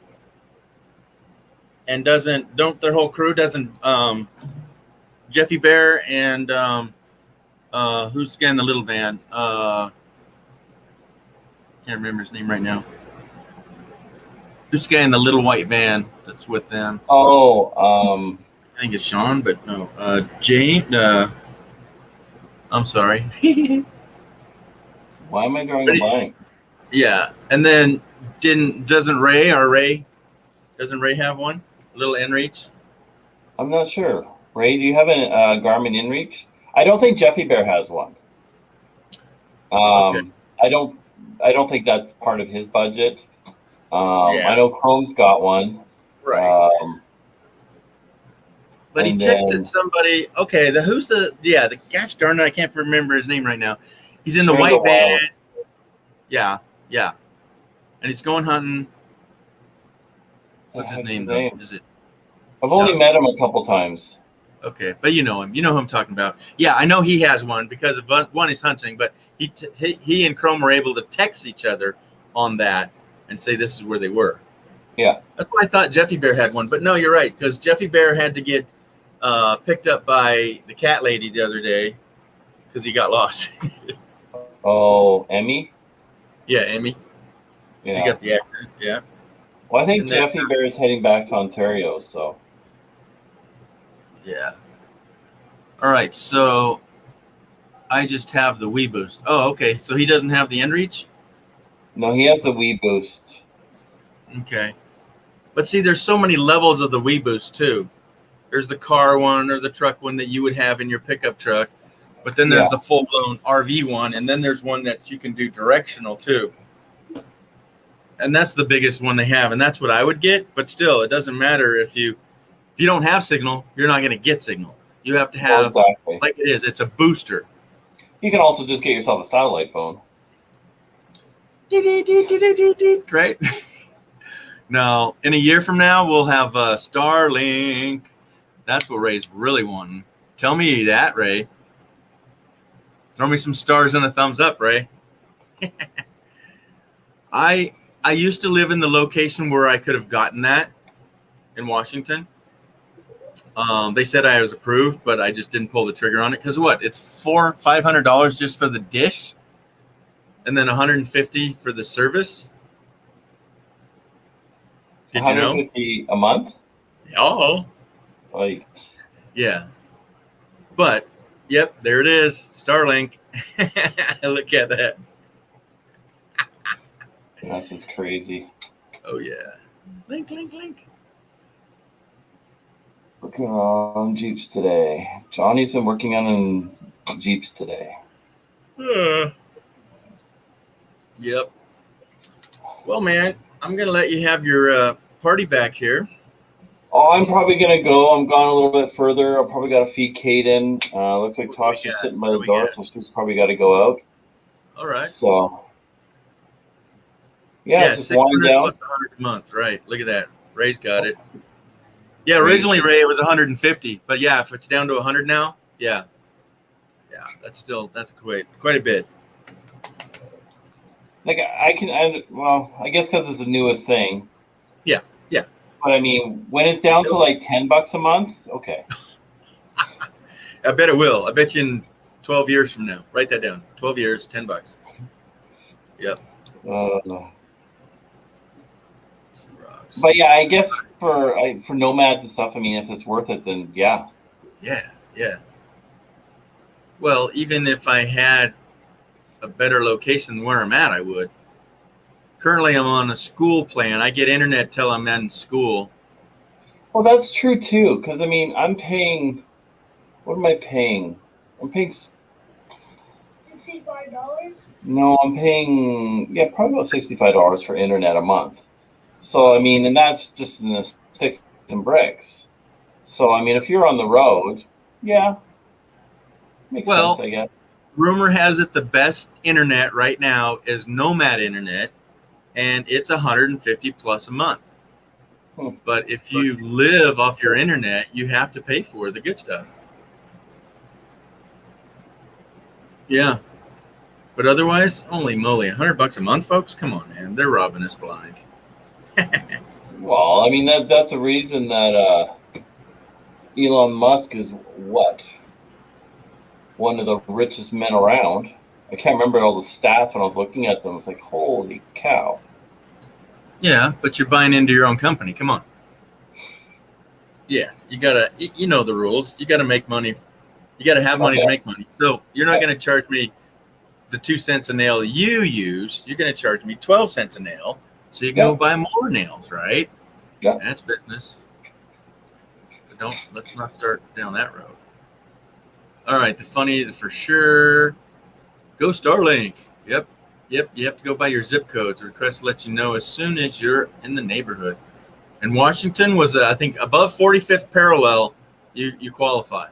and their whole crew doesn't Jeffy Bear and who's scanning the little van? Can't remember his name right now. Who's scanning the little white van that's with them? Oh, I think it's Sean, but no, Jane. I'm sorry. Why am I drawing a blank? Yeah, and then doesn't Ray have one? A little InReach? I'm not sure. Ray, do you have a Garmin InReach? I don't think Jeffy Bear has one. Okay. I don't think that's part of his budget. I know Chrome's got one. Right. But he texted somebody. Okay, the gosh darn it, I can't remember his name right now. He's in the white van. Yeah. And he's going hunting. What's his name though? Is it? I've only met him a couple times. Okay, but you know him. You know who I'm talking about. Yeah, I know he has one because of one is hunting, but he and Chrome were able to text each other on that and say this is where they were. Yeah. That's why I thought Jeffy Bear had one, but no, you're right, because Jeffy Bear had to get picked up by the cat lady the other day because he got lost. Oh, Emmy? Yeah, Amy. Yeah. She got the accent, yeah. Well, I think And then- Jeffy Bear is heading back to Ontario, so. Yeah. All right, so I just have the Wii Boost. Oh, okay, so he doesn't have the inReach? No, he has the Wii Boost. Okay. But see, there's so many levels of the Wii Boost, too. There's the car one or the truck one that you would have in your pickup truck. But then there's the full-blown RV one, and then there's one that you can do directional, too. And that's the biggest one they have, and that's what I would get. But still, it doesn't matter if you don't have signal, you're not going to get signal. You have to have, exactly. like it is, it's a booster. You can also just get yourself a satellite phone. Right? No, in a year from now, we'll have Starlink. That's what Ray's really wanting. Tell me that, Ray. Throw me some stars and a thumbs up, Ray. I used to live in the location where I could have gotten that in Washington. They said I was approved, but I just didn't pull the trigger on it because what? It's $500 just for the dish, and then $150 for the service. Did you know? $150 a month? Oh, Like, yeah. But yep, there it is, Starlink. Look at that. that's just crazy. Oh yeah. Link. Working on Jeeps today. Johnny's been working on Jeeps today. Yep. Well, man, I'm going to let you have your party back here. Oh, I'm probably going to go. I'm gone a little bit further. I'll probably got to feed Cayden. Looks like Tosha's sitting by the door, so she's probably got to go out. All right. So, yeah just wind down. Plus 100 a month, right? Look at that. Ray's got it. Yeah, originally, Ray, it was 150. But, yeah, if it's down to 100 now, yeah. Yeah, that's quite a bit. Like, I guess because it's the newest thing. Yeah. But, I mean, when it's down to like $10 a month, okay. I bet it will. I bet you in 12 years from now. Write that down. 12 years, $10. Yep. But yeah, I guess for nomads and stuff, I mean, if it's worth it, then yeah. Yeah. Well, even if I had a better location than where I'm at, I would. Currently, I'm on a school plan. I get internet till I'm in school. Well, that's true too, because I mean, I'm paying. What am I paying? I'm paying $65? No, I'm paying probably about $65 for internet a month. So I mean, and that's just in the sticks and bricks. So I mean, if you're on the road, makes sense, I guess. Rumor has it the best internet right now is Nomad internet, and it's $150 plus a month. But if you live off your internet, you have to pay for the good stuff. Yeah. But otherwise, holy moly, $100 a month, folks? Come on, man. They're robbing us blind. Well, I mean, that's a reason that Elon Musk is one of the richest men around. I can't remember all the stats when I was looking at them. It's like, holy cow. Yeah, but you're buying into your own company. Come on. Yeah, you gotta, you know the rules. You gotta make money. You gotta have money to make money. So you're not gonna charge me the 2 cents a nail you use. You're gonna charge me 12 cents a nail, so you can go buy more nails, right? Yeah, that's business. But let's not start down that road. All right, the funny for sure. Go Starlink. Yep. You have to go by your zip codes. Request let you know as soon as you're in the neighborhood. And Washington was, I think, above 45th parallel. You qualify.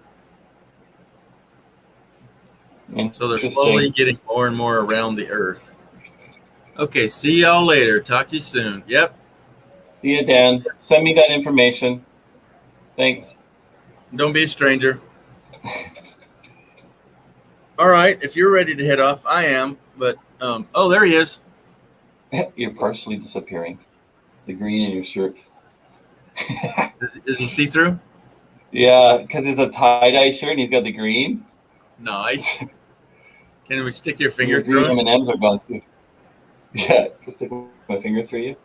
So they're slowly getting more and more around the earth. Okay, see y'all later. Talk to you soon. Yep. See you, Dan. Send me that information. Thanks. Don't be a stranger. All right, if you're ready to head off, I am. But oh, there he is. You're partially disappearing. The green in your shirt. Is he see-through? Yeah, because it's a tie-dye shirt and he's got the green. Nice. Can we stick your Your finger green through him? M&Ms are gone too. Yeah, just stick my finger through you.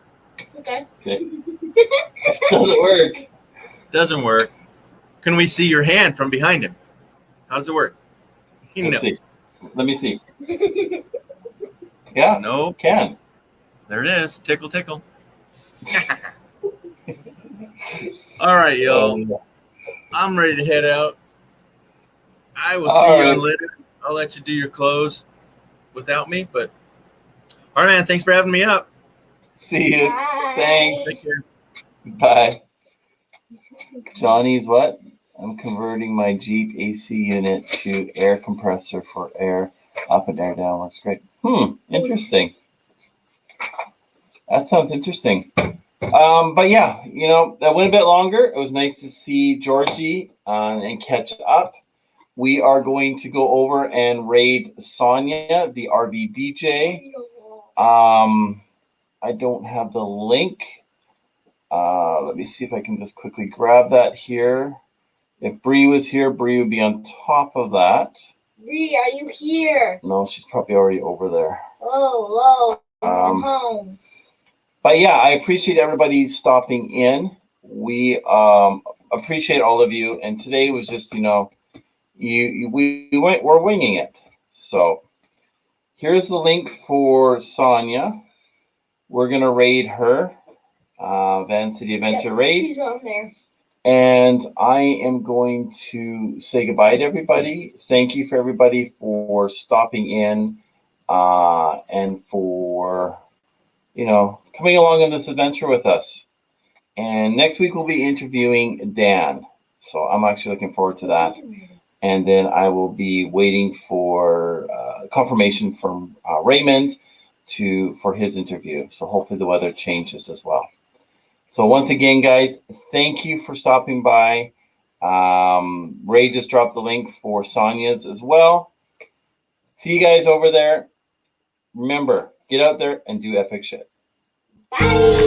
Okay. Okay. Doesn't work. Doesn't work. Can we see your hand from behind him? How does it work? Let's see. Let me see. Yeah, No. can. There it is. Tickle, tickle. All right, y'all. I'm ready to head out. I will see you on later. I'll let you do your close without me, but all right, man. Thanks for having me up. See you. Bye. Thanks. Take care. Bye. Johnny's what? I'm converting my Jeep AC unit to air compressor for air up and air down. Works great. Interesting. That sounds interesting. But yeah, that went a bit longer. It was nice to see Georgie and catch up. We are going to go over and raid Sonia, the RV DJ. I don't have the link. Let me see if I can just quickly grab that here. If Bree was here, Bree would be on top of that. Bree, are you here? No, she's probably already over there. Oh, hello. I'm home. But yeah, I appreciate everybody stopping in. We appreciate all of you. And today was just, we're winging it. So here's the link for Sonia. We're gonna raid her, Vancity Adventure raid. She's on there. And I am going to say goodbye to everybody. Thank you for everybody for stopping in and for coming along on this adventure with us. And next week we'll be interviewing Dan. So I'm actually looking forward to that. And then I will be waiting for confirmation from Raymond for his interview. So hopefully the weather changes as well. So once again, guys, thank you for stopping by. Ray just dropped the link for Sonia's as well. See you guys over there. Remember, get out there and do epic shit. Bye.